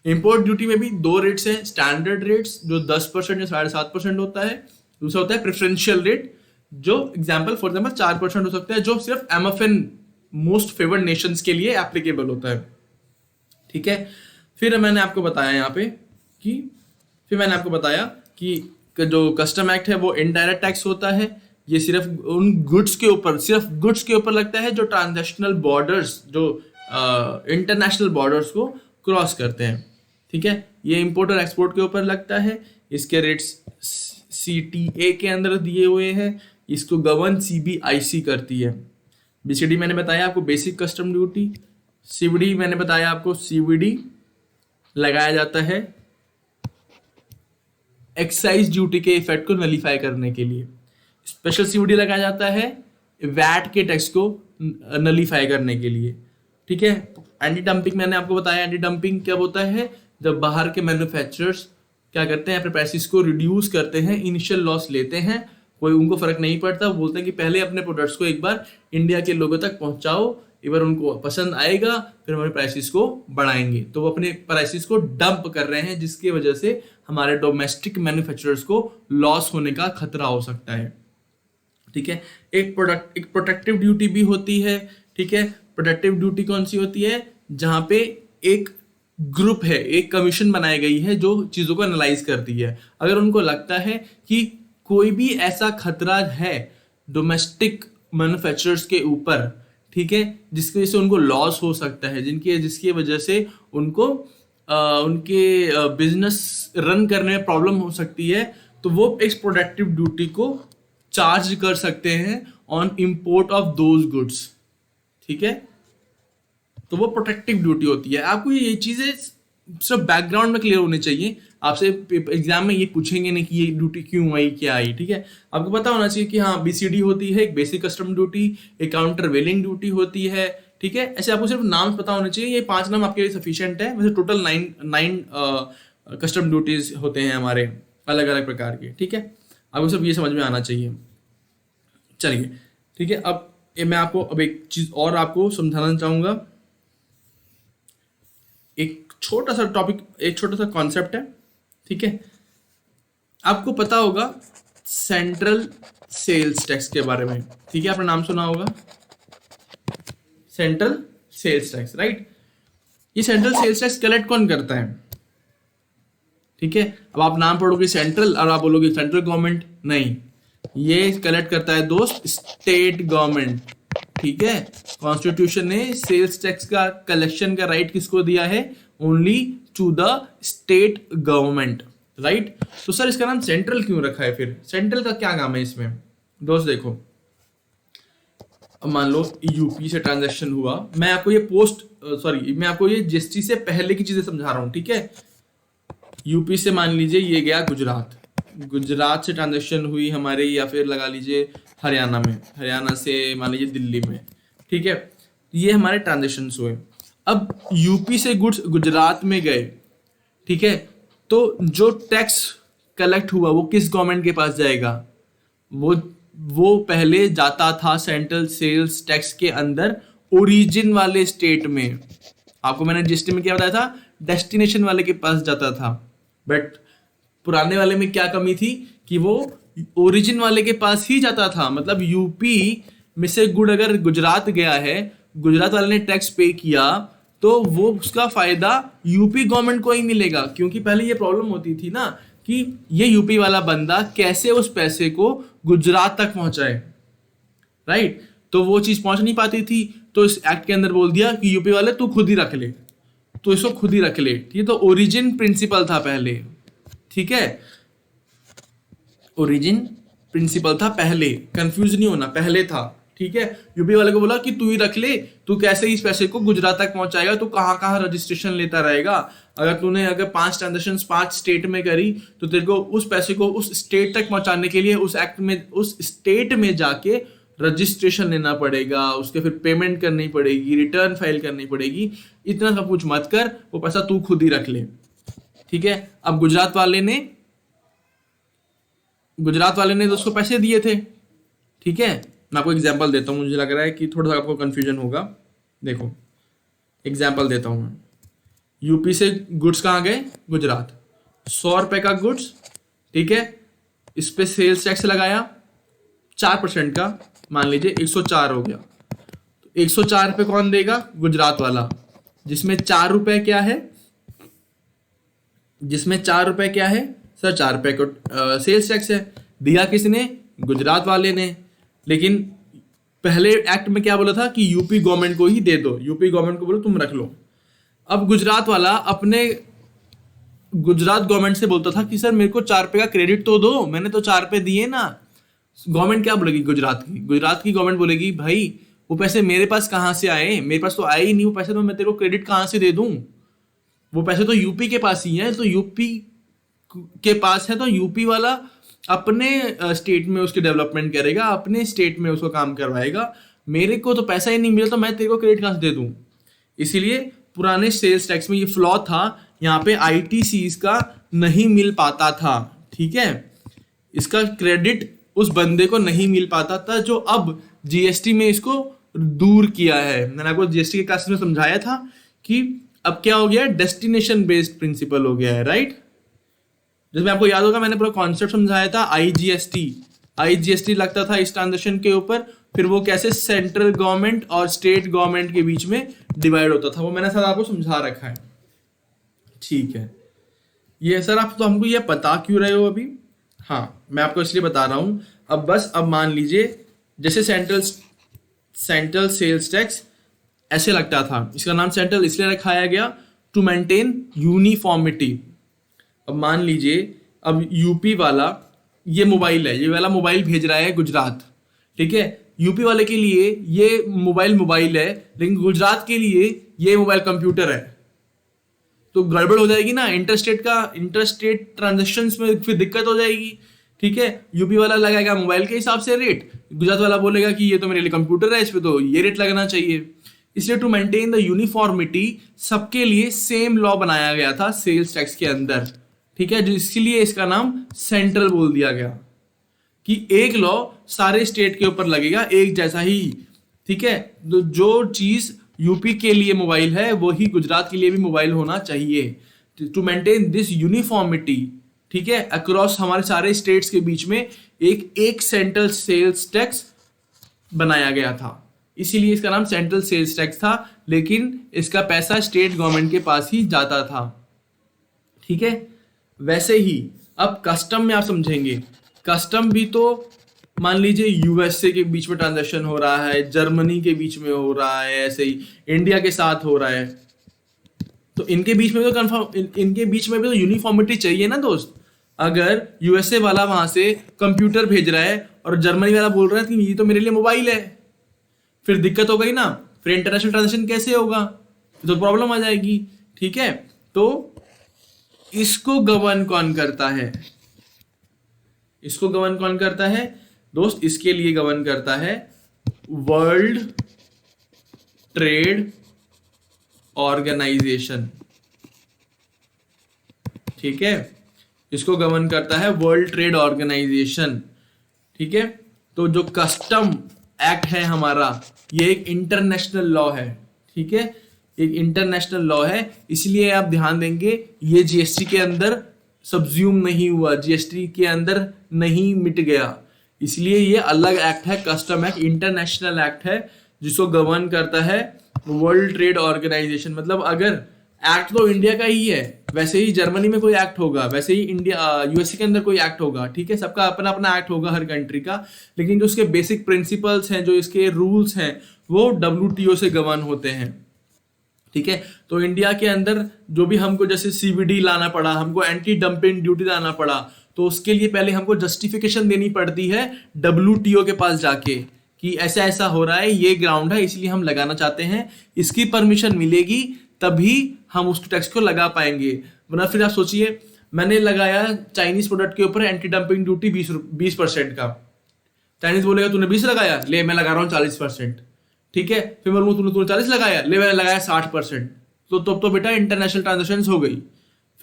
इंपोर्ट ड्यूटी में भी 2 रेट्स हैं, स्टैंडर्ड रेट्स जो 10% या 7.5% होता है, दूसरा होता है प्रेफरेंशियल रेट, जो एग्जाम्पल फॉर एग्जाम्पल 4% हो सकता है, जो सिर्फ MFN मोस्ट फेवर्ड नेशंस के लिए एप्लीकेबल होता है। ठीक है, फिर मैंने आपको बताया यहाँ पे कि जो कस्टम एक्ट है वो इनडायरेक्ट टैक्स होता है। ये सिर्फ उन गुड्स के ऊपर लगता है जो ट्रांजैक्शनल बॉर्डर्स, जो इंटरनेशनल बॉर्डर्स को क्रॉस करते हैं। ठीक है, ये इंपोर्ट और एक्सपोर्ट के ऊपर लगता है। इसके रेट्स CTA के अंदर दिए हुए हैं। इसको गवर्न CBIC करती है। BCD मैंने बताया आपको, बेसिक कस्टम ड्यूटी। CVD मैंने बताया आपको, CVD लगाया जाता है एक्साइज ड्यूटी के इफेक्ट को नलीफाई करने के लिए। स्पेशल CVD लगाया जाता है वैट के टैक्स को नलीफाई करने के लिए। ठीक है, एंटी डंपिंग मैंने आपको बताया। एंटी डंपिंग क्या होता है? जब बाहर के मैन्युफैक्चरर्स क्या करते हैं, अपने प्राइसेस को रिड्यूस करते हैं, इनिशियल लॉस लेते हैं, कोई उनको फर्क नहीं पड़ता, बोलते हैं कि पहले अपने प्रोडक्ट्स को एक बार इंडिया के लोगों तक पहुंचाओ, एक बार उनको पसंद आएगा फिर हमारे प्राइसेस को बढ़ाएंगे। तो वो अपने प्राइसेस को डंप कर रहे हैं, जिसकी वजह से हमारे डोमेस्टिक मैन्युफैक्चरर्स को लॉस होने का खतरा हो सकता है। ठीक है, एक प्रोटेक्टिव ड्यूटी भी होती है। ठीक है, प्रोटेक्टिव ड्यूटी कौन सी होती है? जहां पे एक ग्रुप है, एक कमीशन बनाई गई है जो चीजों को एनालाइज करती है। अगर उनको लगता है कि कोई भी ऐसा खतरा है डोमेस्टिक मैन्युफैक्चरर्स के ऊपर, ठीक है, जिसकी वजह से उनको लॉस हो सकता है, जिसकी वजह से उनको उनके बिजनेस रन करने में प्रॉब्लम हो सकती है, तो वो एक प्रोटेक्टिव ड्यूटी को चार्ज कर सकते हैं on import of those goods. ठीक है, तो वो प्रोटेक्टिव ड्यूटी होती है। आपको ये चीजें सिर्फ बैकग्राउंड में क्लियर होनी चाहिए। आपसे एग्जाम में ये पूछेंगे नहीं कि ये ड्यूटी क्यों आई, क्या आई। ठीक है, आपको पता होना चाहिए कि हाँ BCD होती है, एक बेसिक कस्टम ड्यूटी, एक काउंटर वेलिंग ड्यूटी होती है। ठीक है, ऐसे आपको सिर्फ नाम पता होने चाहिए। ये 5 नाम आपके लिए सफिशिएंट है। वैसे टोटल 9 कस्टम ड्यूटीज होते हैं हमारे, अलग अलग प्रकार के। ठीक है, आपको सिर्फ ये समझ में आना चाहिए। चलिए, ठीक है, अब मैं आपको अब एक चीज और आपको समझाना चाहूंगा। एक छोटा सा टॉपिक, एक छोटा सा कॉन्सेप्ट है। ठीक है, आपको पता होगा सेंट्रल सेल्स टैक्स के बारे में। ठीक है, आपने नाम सुना होगा सेंट्रल सेल्स टैक्स, राइट? ये सेंट्रल सेल्स टैक्स कलेक्ट कौन करता है? ठीक है, अब आप नाम पढ़ोगे सेंट्रल और आप बोलोगे सेंट्रल गवर्नमेंट, नहीं, ये कलेक्ट करता है दोस्त स्टेट गवर्नमेंट। ठीक है, कॉन्स्टिट्यूशन ने सेल्स टैक्स का कलेक्शन का राइट किसको दिया है? Only to the state government, right? तो सर इसका नाम सेंट्रल क्यों रखा है? फिर सेंट्रल का क्या काम है इसमें? दोस्त देखो, अब मान लो यूपी से ट्रांजैक्शन हुआ, मैं आपको ये जीएसटी से पहले की चीजें समझा रहा हूं। ठीक है, यूपी से मान लीजिए ये गया गुजरात से ट्रांजैक्शन हुई हमारे, या फिर लगा लीजिए हरियाणा से मान लीजिए दिल्ली में। ठीक है, ये हमारे ट्रांजैक्शन हुए। अब यूपी से गुड्स गुजरात में गए, ठीक है, तो जो टैक्स कलेक्ट हुआ वो किस गवर्नमेंट के पास जाएगा? वो पहले जाता था सेंट्रल सेल्स टैक्स के अंदर ओरिजिन वाले स्टेट में। आपको मैंने जीएसटी में क्या बताया था? डेस्टिनेशन वाले के पास जाता था। बट पुराने वाले में क्या कमी थी कि वो ओरिजिन वाले के पास ही जाता था। मतलब यूपी में से गुड अगर गुजरात गया है, गुजरात वाले ने टैक्स पे किया, तो वो उसका फायदा यूपी गवर्नमेंट को ही मिलेगा। क्योंकि पहले ये प्रॉब्लम होती थी ना कि ये यूपी वाला बंदा कैसे उस पैसे को गुजरात तक पहुंचाए, राइट? तो वो चीज पहुंच नहीं पाती थी, तो इस एक्ट के अंदर बोल दिया कि यूपी वाले तू खुद ही रख ले, तो इसको खुद ही रख ले। ठीक है, तो ओरिजिन प्रिंसिपल था पहले। ठीक है, ओरिजिन प्रिंसिपल था पहले, कंफ्यूज नहीं होना, पहले था। ठीक है, यूपी वाले को बोला कि तू ही रख ले, तू कैसे इस पैसे को गुजरात तक पहुंचाएगा, तू कहाँ कहाँ रजिस्ट्रेशन लेता रहेगा। अगर 5 ट्रांजेक्शन 5 स्टेट में करी, तो तेरे को उस पैसे को उस स्टेट तक पहुंचाने के लिए उस एक्ट में उस स्टेट में जाके रजिस्ट्रेशन लेना पड़ेगा, उसके फिर पेमेंट करनी पड़ेगी, रिटर्न फाइल करनी पड़ेगी। इतना सब कुछ मत कर, वो पैसा तू खुद ही रख ले। ठीक है, अब गुजरात वाले ने तो उसको पैसे दिए थे। ठीक है, मैं आपको एग्जांपल देता हूँ, मुझे लग रहा है कि थोड़ा सा आपको कंफ्यूजन होगा। देखो एग्जांपल देता हूँ मैं। यूपी से गुड्स कहाँ गए? गुजरात। 100 रुपए का गुड्स, ठीक है, इस पे सेल्स टैक्स लगाया 4% का, मान लीजिए 104 हो गया। तो 104 रुपये कौन देगा? गुजरात वाला, जिसमें 4 रुपए क्या है? सर 4 रुपए को सेल्स टैक्स है। दिया किसने? गुजरात वाले ने। लेकिन पहले एक्ट में क्या बोला था कि यूपी गवर्नमेंट को ही दे दो, यूपी गवर्नमेंट को बोलो तुम रख लो। अब गुजरात वाला अपने गुजरात गवर्नमेंट से बोलता था कि सर मेरे को 4 रुपए का क्रेडिट तो दो, मैंने तो 4 रुपए दिए ना। गवर्नमेंट क्या बोलेगी? गुजरात की गवर्नमेंट बोलेगी भाई वो पैसे मेरे पास कहाँ से आए? मेरे पास तो आए ही नहीं वो पैसे, तो मैं तेरे को क्रेडिट कहाँ से दे दूं? वो पैसे तो यूपी के पास ही है, तो यूपी के पास है, तो यूपी वाला अपने स्टेट में उसकी डेवलपमेंट करेगा, अपने स्टेट में उसको काम करवाएगा। मेरे को तो पैसा ही नहीं मिला, तो मैं तेरे को क्रेडिट कहाँ से दे दूं? इसीलिए पुराने सेल्स टैक्स में ये फ्लॉ था, यहाँ पे आईटीसीज का नहीं मिल पाता था। ठीक है, इसका क्रेडिट उस बंदे को नहीं मिल पाता था, जो अब जीएसटी में इसको दूर किया है। मैंने आपको जीएसटी के क्लास में समझाया था कि अब क्या हो गया? डेस्टिनेशन बेस्ड प्रिंसिपल हो गया है, राइट? जिसमें आपको याद होगा मैंने पूरा कॉन्सेप्ट समझाया था। आईजीएसटी लगता था इस ट्रांजेक्शन के ऊपर, फिर वो कैसे सेंट्रल गवर्नमेंट और स्टेट गवर्नमेंट के बीच में डिवाइड होता था, वो मैंने सर आपको समझा रखा है। ठीक है, ये सर आप तो हमको ये बता क्यों रहे हो अभी? हाँ, मैं आपको इसलिए बता रहा हूं। अब मान लीजिए जैसे सेंट्रल सेल्स टैक्स ऐसे लगता था, इसका नाम सेंट्रल इसलिए रखाया गया टू मेंटेन यूनिफॉर्मिटी। अब मान लीजिए अब यूपी वाला ये वाला मोबाइल भेज रहा है गुजरात, ठीक है? यूपी वाले के लिए ये मोबाइल है, लेकिन गुजरात के लिए ये मोबाइल कंप्यूटर है, तो गड़बड़ हो जाएगी ना। इंटरस्टेट ट्रांजेक्शन्स में फिर दिक्कत हो जाएगी। ठीक है, यूपी वाला लगाएगा मोबाइल के हिसाब से रेट, गुजरात वाला बोलेगा कि ये तो मेरे लिए कंप्यूटर है, इस पे तो ये रेट लगना चाहिए। इसलिए टू मेंटेन द यूनिफॉर्मिटी सबके लिए सेम लॉ बनाया गया था सेल्स टैक्स के अंदर। ठीक है, जिसके लिए इसका नाम सेंट्रल बोल दिया गया कि एक लॉ सारे स्टेट के ऊपर लगेगा एक जैसा ही। ठीक है, तो जो चीज यूपी के लिए मोबाइल है वही गुजरात के लिए भी मोबाइल होना चाहिए, टू मेंटेन दिस यूनिफॉर्मिटी। ठीक है, अक्रॉस हमारे सारे स्टेट्स के बीच में एक सेंट्रल सेल्स टैक्स बनाया गया था, इसीलिए इसका नाम सेंट्रल सेल्स टैक्स था। लेकिन इसका पैसा स्टेट गवर्नमेंट के पास ही जाता था। ठीक है, वैसे ही अब कस्टम में आप समझेंगे, कस्टम भी तो मान लीजिए यूएसए के बीच में ट्रांजैक्शन हो रहा है, जर्मनी के बीच में हो रहा है, ऐसे ही इंडिया के साथ हो रहा है, तो इनके बीच में तो यूनिफॉर्मिटी चाहिए ना दोस्त। अगर यूएसए वाला वहां से कंप्यूटर भेज रहा है और जर्मनी वाला बोल रहा है कि ये तो मेरे लिए मोबाइल है, फिर दिक्कत हो गई ना, फिर इंटरनेशनल ट्रांजैक्शन कैसे होगा? तो प्रॉब्लम आ जाएगी। ठीक है, तो इसको गवर्न कौन करता है? दोस्त, इसके लिए गवर्न करता है वर्ल्ड ट्रेड ऑर्गेनाइजेशन। ठीक है, इसको गवर्न करता है वर्ल्ड ट्रेड ऑर्गेनाइजेशन। ठीक है, तो जो कस्टम एक्ट है हमारा, ये एक इंटरनेशनल लॉ है। ठीक है, एक इंटरनेशनल लॉ है, इसलिए आप ध्यान देंगे ये जीएसटी के अंदर सब्ज्यूम नहीं हुआ, जीएसटी के अंदर नहीं मिट गया। इसलिए ये अलग एक्ट है, कस्टम एक्ट, इंटरनेशनल एक्ट है, जिसको गवर्न करता है वर्ल्ड ट्रेड ऑर्गेनाइजेशन। मतलब अगर एक्ट तो इंडिया का ही है, वैसे ही जर्मनी में कोई एक्ट होगा, वैसे ही इंडिया यूएसए के अंदर कोई एक्ट होगा, ठीक है, सबका अपना अपना एक्ट होगा हर कंट्री का, लेकिन जो उसके बेसिक प्रिंसिपल्स हैं, जो इसके रूल्स हैं, वो डब्ल्यूटीओ से गवर्न होते हैं, ठीक है। तो इंडिया के अंदर जो भी हमको जैसे सीवीडी लाना पड़ा, हमको एंटी डंपिंग ड्यूटी लाना पड़ा, तो उसके लिए पहले हमको जस्टिफिकेशन देनी पड़ती है डब्ल्यूटीओ के पास जाके कि ऐसा ऐसा हो रहा है, ये ग्राउंड है, इसलिए हम लगाना चाहते हैं, इसकी परमिशन मिलेगी तभी हम उस टैक्स को लगा पाएंगे। वरना फिर आप सोचिए, मैंने लगाया चाइनीज प्रोडक्ट के ऊपर एंटी डंपिंग ड्यूटी 20% का, चाइनीज बोलेगा तूने 20 लगाया, ले मैं लगा रहा हूँ 40%, ठीक है। फिर मैं बोलूँ तूने 40 लगाया, ले मैंने लगाया 60%, तो बेटा इंटरनेशनल ट्रांजेक्शन हो गई,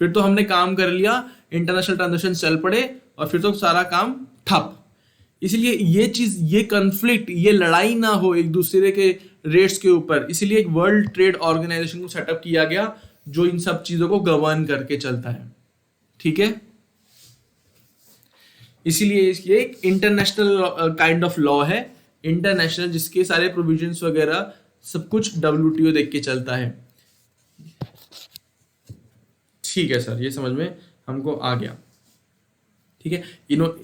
फिर तो हमने काम कर लिया, इंटरनेशनल ट्रांजेक्शन चल पड़े और फिर तो सारा काम ठप। इसलिए ये चीज, ये कन्फ्लिक्ट, ये लड़ाई ना हो एक दूसरे के रेट्स के ऊपर, इसलिए एक वर्ल्ड ट्रेड ऑर्गेनाइजेशन को सेटअप किया गया जो इन सब चीजों को गवर्न करके चलता है, ठीक है। इसीलिए ये एक इंटरनेशनल काइंड ऑफ लॉ है, इंटरनेशनल, जिसके सारे प्रोविजंस वगैरह सब कुछ डब्ल्यूटीओ देख के चलता है, ठीक है सर, ये समझ में हमको आ गया, ठीक है।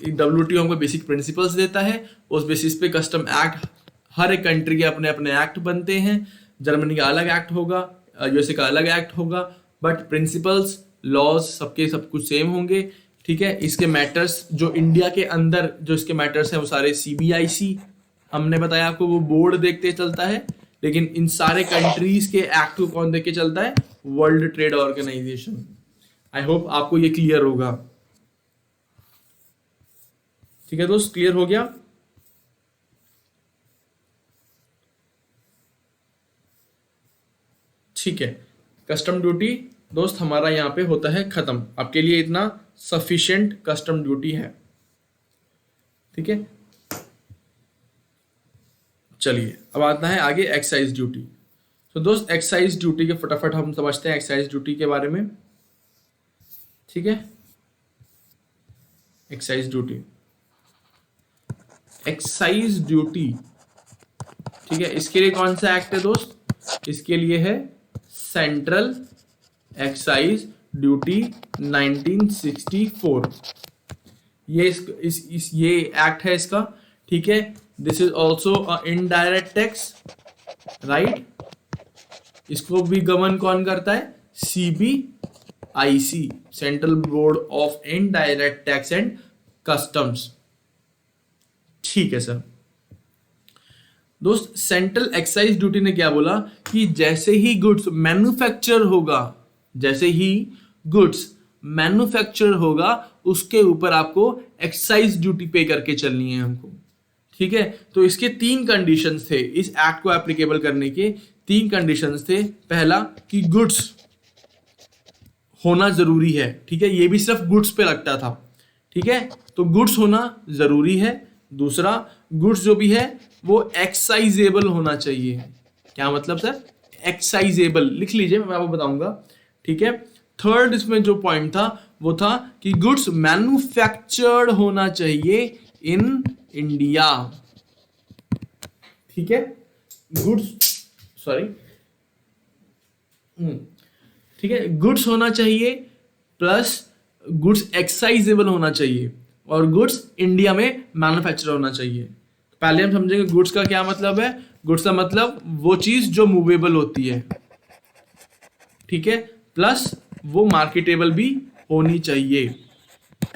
डब्ल्यूटीओ हमको बेसिक प्रिंसिपल्स देता है, उस बेसिस पे कस्टम एक्ट, हर एक कंट्री के अपने अपने एक्ट बनते हैं, जर्मनी का अलग एक्ट होगा, यूएसए का अलग एक्ट होगा, बट प्रिंसिपल्स, लॉज सबके सब कुछ सेम होंगे, ठीक है। इसके मैटर्स जो इंडिया के अंदर जो इसके मैटर्स हैं वो सारे सीबीआईसी, हमने बताया आपको, वो बोर्ड देखते चलता है, लेकिन इन सारे कंट्रीज के एक्ट को कौन देख के चलता है? World trade organisation. I hope आपको ये क्लियर होगा, ठीक है दोस्त, क्लियर हो गया? ठीक है, कस्टम ड्यूटी दोस्त हमारा यहाँ पे होता है खत्म, आपके लिए इतना सफिशिएंट कस्टम ड्यूटी है, ठीक है। चलिए अब आता है आगे एक्साइज ड्यूटी। तो दोस्त एक्साइज ड्यूटी के फटाफट हम समझते हैं एक्साइज ड्यूटी के बारे में, ठीक है। एक्साइज ड्यूटी, एक्साइज ड्यूटी, ठीक है, इसके लिए कौन सा एक्ट है दोस्त? इसके लिए है सेंट्रल एक्साइज ड्यूटी 1964। ये ये एक्ट है इसका, ठीक है। This is also a indirect tax, right. इसको भी गवर्न कौन करता है? CBIC, central board of indirect tax and customs, ठीक है सर। दोस्त सेंट्रल एक्साइज ड्यूटी ने क्या बोला कि जैसे ही गुड्स मैन्युफैक्चर होगा, जैसे ही गुड्स मैन्युफैक्चर होगा उसके ऊपर आपको एक्साइज ड्यूटी पे करके चलनी है हमको, ठीक है। तो इसके 3 कंडीशंस थे, इस एक्ट को एप्लीकेबल करने के 3 कंडीशंस थे। पहला कि गुड्स होना जरूरी है, ठीक है, ये भी सिर्फ गुड्स पे लगता था, ठीक है, तो गुड्स होना जरूरी है। दूसरा, गुड्स जो भी है वो एक्साइजेबल होना चाहिए। क्या मतलब सर? एक्साइजेबल, लिख लीजिए, मैं आपको बताऊंगा, ठीक है। थर्ड इसमें जो पॉइंट था वो था कि गुड्स मैन्युफैक्चर्ड होना चाहिए इन इंडिया, ठीक है। गुड्स, सॉरी, ठीक है, गुड्स होना चाहिए प्लस गुड्स एक्साइजेबल होना चाहिए और गुड्स इंडिया में मैन्युफैक्चर होना चाहिए। पहले हम समझेंगे गुड्स का क्या मतलब है। गुड्स का मतलब वो चीज जो मूवेबल होती है, ठीक है, प्लस वो मार्केटेबल भी होनी चाहिए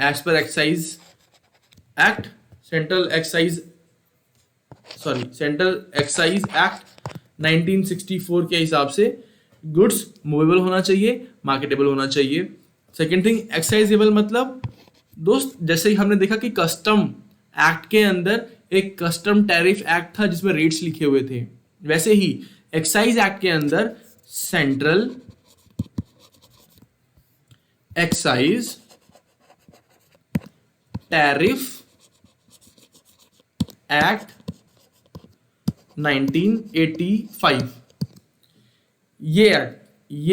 as per excise act, central excise act 1964 के हिसाब से गुड्स मूवेबल होना चाहिए, मार्केटेबल होना चाहिए। सेकेंड थिंग, एक्साइजेबल मतलब दोस्त जैसे ही हमने देखा कि कस्टम एक्ट के अंदर एक कस्टम टैरिफ एक्ट था जिसमें रेट्स लिखे हुए थे, वैसे ही एक्साइज एक्ट के अंदर सेंट्रल एक्साइज टैरिफ एक्ट 1985, ये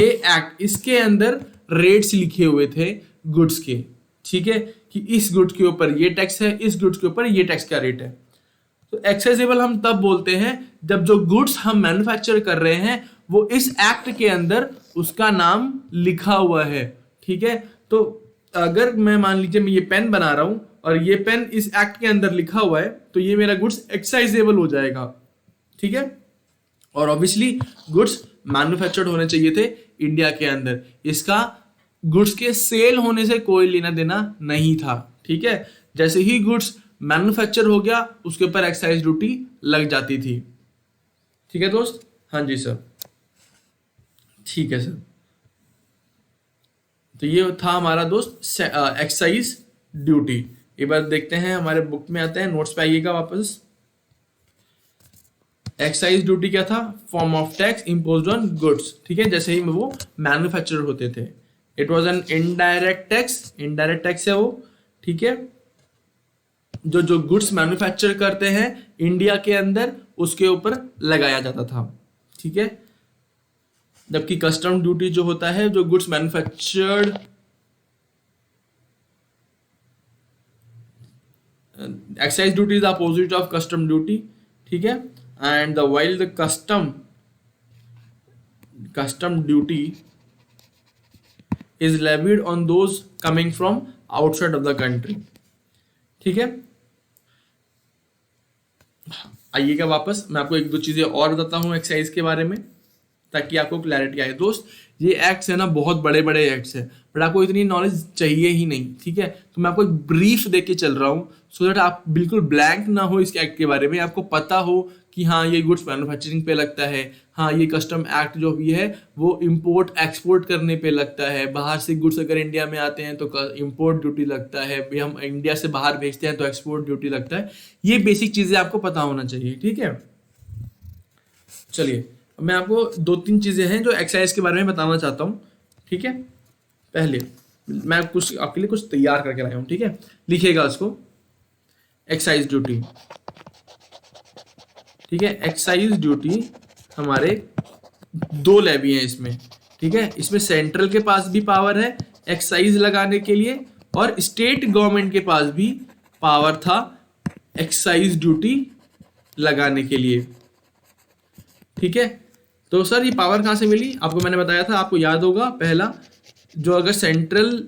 एक्ट इसके अंदर रेट्स लिखे हुए थे गुड्स के, ठीक है, कि इस गुड्स के ऊपर ये टैक्स है, इस गुड्स के ऊपर ये टैक्स का रेट है। तो एक्साइजेबल हम तब बोलते हैं जब जो गुड्स हम मैन्युफैक्चर कर रहे हैं वो इस एक्ट के अंदर उसका नाम लिखा हुआ है, ठीक है। तो अगर मैं मान लीजिए मैं ये पेन बना रहा हूं और ये पेन इस एक्ट के अंदर लिखा हुआ है तो ये मेरा गुड्स एक्साइजेबल हो जाएगा, ठीक है। और ऑब्वियसली गुड्स मैन्युफैक्चर्ड होने चाहिए थे इंडिया के अंदर, इसका गुड्स के सेल होने से कोई लेना देना नहीं था, ठीक है। जैसे ही गुड्स मैन्युफैक्चर हो गया उसके ऊपर एक्साइज ड्यूटी लग जाती थी, ठीक है दोस्त। हाँ जी सर, ठीक है सर। तो ये था हमारा दोस्त एक्साइज ड्यूटी। एक बार देखते हैं हमारे बुक में आते हैं, नोट्स पे आइएगा वापस। एक्साइज ड्यूटी क्या था? Form of tax imposed on goods, ठीक है, जैसे ही वो मैन्युफैक्चर होते थे। It was an indirect tax, indirect tax है वो, ठीक है, जो गुड्स मैन्युफैक्चर करते हैं इंडिया के अंदर उसके ऊपर लगाया जाता था, ठीक है। जबकि कस्टम ड्यूटी जो होता है जो goods manufactured, excise duty is opposite of custom duty, ठीक है। And the while the custom duty is levied on those coming from outside of the country, ठीक है। आइएगा वापस, मैं आपको एक दो चीजें और बताता हूं एक्साइज के बारे में ताकि आपको क्लैरिटी आए। दोस्त ये एक्ट्स है ना बहुत बड़े बड़े एक्ट्स है, बट आपको इतनी नॉलेज चाहिए ही नहीं, ठीक है। तो मैं आपको एक ब्रीफ दे के चल रहा हूँ सो दैट आप बिल्कुल ब्लैंक ना हो इस एक्ट के बारे में, आपको पता हो कि हाँ ये गुड्स मैन्युफैक्चरिंग पे लगता है, हाँ ये कस्टम एक्ट जो भी है वो इम्पोर्ट एक्सपोर्ट करने पे लगता है, बाहर से गुड्स अगर इंडिया में आते हैं तो इम्पोर्ट ड्यूटी लगता है, हम इंडिया से बाहर भेजते हैं तो एक्सपोर्ट ड्यूटी लगता है। ये बेसिक चीज़ें आपको पता होना चाहिए, ठीक है। चलिए मैं आपको दो तीन चीज़ें हैं जो एक्साइज के बारे में बताना चाहता हूँ, ठीक है। पहले मैं कुछ आपके लिए कुछ तैयार करके लाया हूँ, ठीक है, लिखिएगा उसको। एक्साइज ड्यूटी, ठीक है, एक्साइज ड्यूटी हमारे दो लेवी हैं इसमें, ठीक है। इसमें सेंट्रल के पास भी पावर है एक्साइज लगाने के लिए और स्टेट गवर्नमेंट के पास भी पावर था एक्साइज ड्यूटी लगाने के लिए, ठीक है। तो सर ये पावर कहाँ से मिली? आपको मैंने बताया था, आपको याद होगा, पहला जो अगर सेंट्रल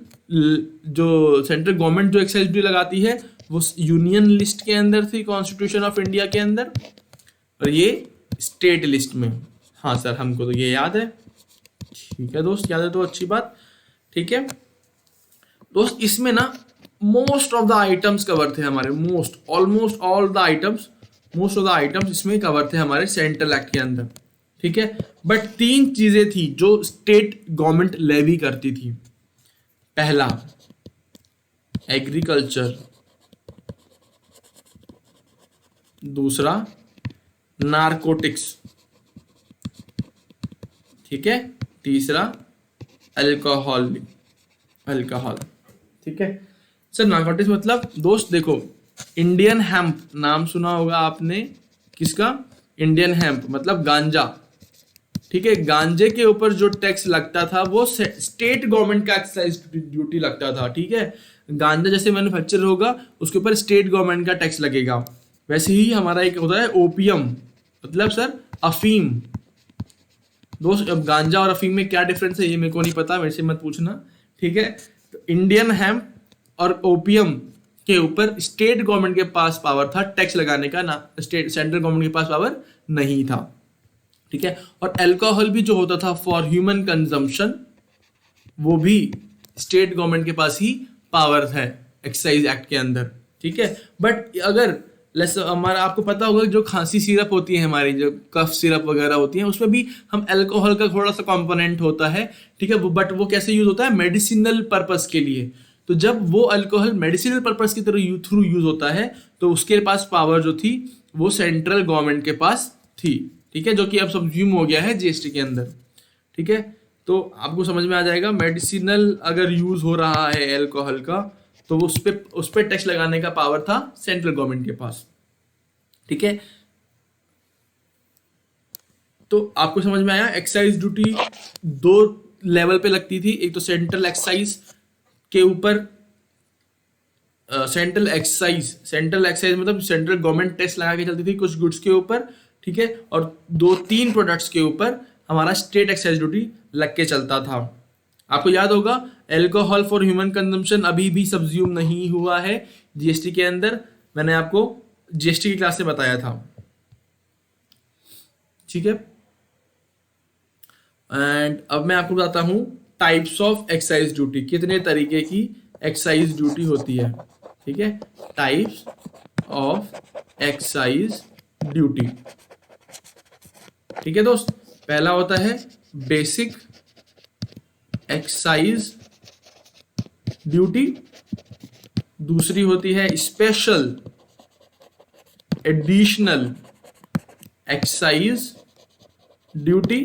गवर्नमेंट जो एक्साइज ड्यूटी लगाती है वो यूनियन लिस्ट के अंदर थी कॉन्स्टिट्यूशन ऑफ इंडिया के अंदर, और ये स्टेट लिस्ट में। हाँ सर हमको तो ये याद है, ठीक है दोस्त, याद है तो अच्छी बात, ठीक है दोस्त। इसमें ना most of the items cover थे हमारे, मोस्ट ऑफ द आइटम्स इसमें कवर थे हमारे सेंट्रल एक्ट के अंदर, ठीक है। बट तीन चीजें थी जो स्टेट गवर्नमेंट लेवी करती थी। पहला एग्रीकल्चर, दूसरा नारकोटिक्स, ठीक है, तीसरा अल्कोहल, ठीक है। सर नारकोटिक्स मतलब दोस्त देखो, इंडियन हेम्प नाम सुना होगा आपने, किसका? इंडियन हेम्प मतलब गांजा, ठीक है। गांजे के ऊपर जो टैक्स लगता था वो स्टेट गवर्नमेंट का एक्साइज ड्यूटी लगता था, ठीक है। गांजा जैसे मैन्युफैक्चर होगा उसके ऊपर स्टेट गवर्नमेंट का टैक्स लगेगा। वैसे ही हमारा एक होता है ओपियम, मतलब सर अफीम। दोस्त अब गांजा और अफीम में क्या डिफरेंस है ये मेरे को नहीं पता, मेरे से मत पूछना, ठीक है। तो इंडियन हेम्प और ओपियम के ऊपर स्टेट गवर्नमेंट के पास पावर था टैक्स लगाने का, ना सेंट्रल गवर्नमेंट के पास पावर नहीं था, ठीक है। और अल्कोहल भी जो होता था फॉर ह्यूमन कंजम्पशन वो भी स्टेट गवर्नमेंट के पास ही पावर है एक्साइज एक्ट के अंदर, ठीक है। बट अगर हमारा आपको पता होगा जो खांसी सिरप होती है हमारी, जो कफ सिरप वगैरह होती है, उसमें भी हम अल्कोहल का थोड़ा सा कंपोनेंट होता है, ठीक है। बट वो कैसे यूज होता है? मेडिसिनल पर्पस के लिए। तो जब वो अल्कोहल मेडिसिनल पर्पस की तरह थ्रू यूज होता है तो उसके पास पावर जो थी वो सेंट्रल गवर्नमेंट के पास थी, ठीक है, जो कि अब सबज्यूम हो गया है जीएसटी के अंदर, ठीक है। तो आपको समझ में आ जाएगा, मेडिसिनल अगर यूज हो रहा है अल्कोहल का तो उस पे टैक्स लगाने का पावर था सेंट्रल गवर्नमेंट के पास, ठीक है। तो आपको समझ में आया, एक्साइज ड्यूटी दो लेवल पे लगती थी, एक तो सेंट्रल एक्साइज के ऊपर सेंट्रल एक्साइज मतलब सेंट्रल गवर्नमेंट टैक्स लगा के चलती थी कुछ गुड्स के ऊपर, ठीक है, और 2-3 प्रोडक्ट्स के ऊपर हमारा स्टेट एक्साइज ड्यूटी लग के चलता था। आपको याद होगा एल्कोहल फॉर ह्यूमन कंजम्पशन अभी भी सब्ज्यूम नहीं हुआ है जीएसटी के अंदर, मैंने आपको जीएसटी की क्लास से बताया था, ठीक है। एंड अब मैं आपको बताता हूं टाइप्स ऑफ एक्साइज ड्यूटी, कितने तरीके की एक्साइज ड्यूटी होती है, ठीक है, टाइप्स ऑफ एक्साइज ड्यूटी, ठीक है दोस्त। पहला होता है बेसिक एक्साइज ड्यूटी, दूसरी होती है स्पेशल एडिशनल एक्साइज ड्यूटी,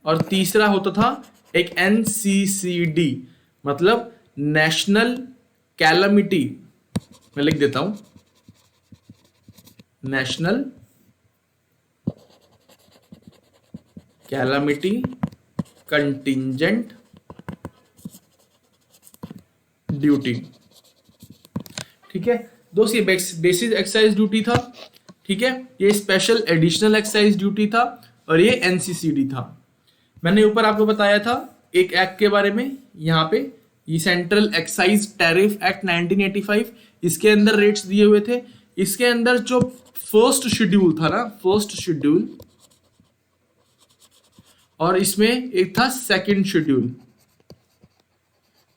और तीसरा होता था एक एनसीसीडी मतलब नेशनल कैलामिटी, मैं लिख देता हूं, नेशनल कैलामिटी कंटिंजेंट ड्यूटी, ठीक है दोस्त। ये बेसिक एक्साइज ड्यूटी था, ठीक है, ये स्पेशल एडिशनल एक्साइज ड्यूटी था, और ये एनसीसीडी था। मैंने ऊपर आपको बताया था एक एक्ट के बारे में, यहाँ पे ये सेंट्रल एक्साइज टैरिफ एक्ट 1985, इसके अंदर रेट्स दिए हुए थे। इसके अंदर जो फर्स्ट शेड्यूल था ना, फर्स्ट शेड्यूल, और इसमें एक था सेकंड शेड्यूल।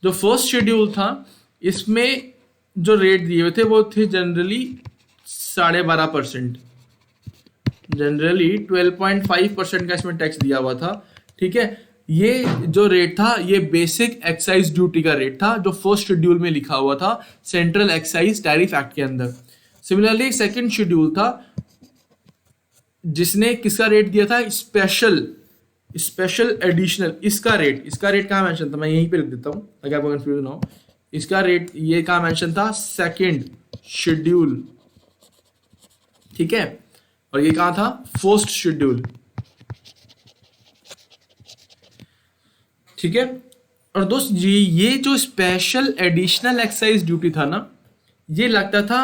जो फर्स्ट शेड्यूल था इसमें जो रेट दिए हुए थे वो थे जनरली 12.5%, जनरली 12.5% का इसमें टैक्स दिया हुआ था, ठीक है। ये जो रेट था ये बेसिक एक्साइज ड्यूटी का रेट था जो फर्स्ट शेड्यूल में लिखा हुआ था सेंट्रल एक्साइज टैरिफ एक्ट के अंदर। सिमिलरली सेकंड शेड्यूल था जिसने किसका रेट दिया था, स्पेशल एडिशनल, इसका रेट कहाँ मेंशन था, मैं यहीं पे लिख देता हूं ताकि आपको कंफ्यूजन हो। इसका रेट ये कहाँ मेंशन था, सेकंड शेड्यूल, ठीक है, और ये कहाँ था, फर्स्ट शेड्यूल, ठीक है। और दोस्त ये जो स्पेशल एडिशनल एक्साइज ड्यूटी था ना, ये लगता था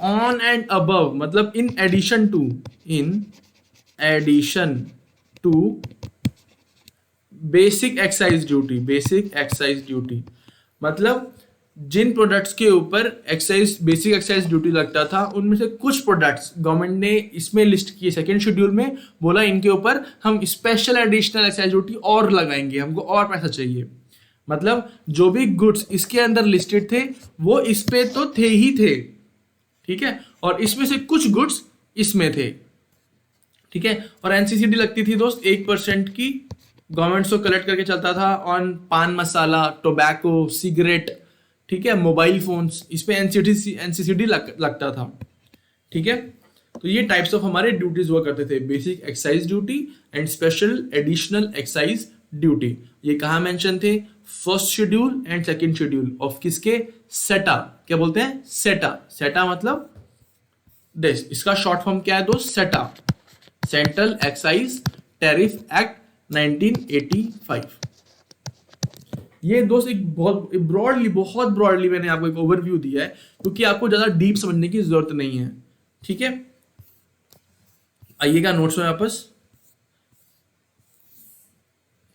ऑन एंड अबव, मतलब in addition to basic excise duty, मतलब जिन प्रोडक्ट्स के ऊपर बेसिक एक्साइज ड्यूटी लगता था उनमें से कुछ प्रोडक्ट्स गवर्नमेंट ने इसमें लिस्ट किए सेकेंड शेड्यूल में, बोला इनके ऊपर हम स्पेशल एडिशनल एक्साइज ड्यूटी और लगाएंगे, हमको और पैसा चाहिए। मतलब जो भी गुड्स इसके अंदर लिस्टेड थे वो इस पे तो थे ही थे, ठीक है, और इसमें से कुछ गुड्स इसमें थे, ठीक है। और एनसीसीडी लगती थी दोस्त 1% की, गवर्नमेंट को कलेक्ट करके चलता था ऑन पान मसाला, टोबैको, सिगरेट, ठीक है, मोबाइल फोन्स, इस पे एनसीसीडी लगता था, ठीक है। तो ये टाइप्स ऑफ हमारे ड्यूटीज हुआ करते थे, basic excise duty and special additional excise duty. ये कहाँ मेंशन थे, first schedule and second schedule of किसके, सेटा, क्या बोलते हैं, सेटा मतलब दिस, इसका शॉर्ट फॉर्म क्या है दोस्त, सेटा, सेंट्रल एक्साइज टैरिफ एक्ट 1985। ये दोस्त एक बहुत ब्रॉडली मैंने आपको एक ओवरव्यू दिया है क्योंकि आपको ज्यादा डीप समझने की जरूरत नहीं है, ठीक है। आइएगा नोट्स में वापस,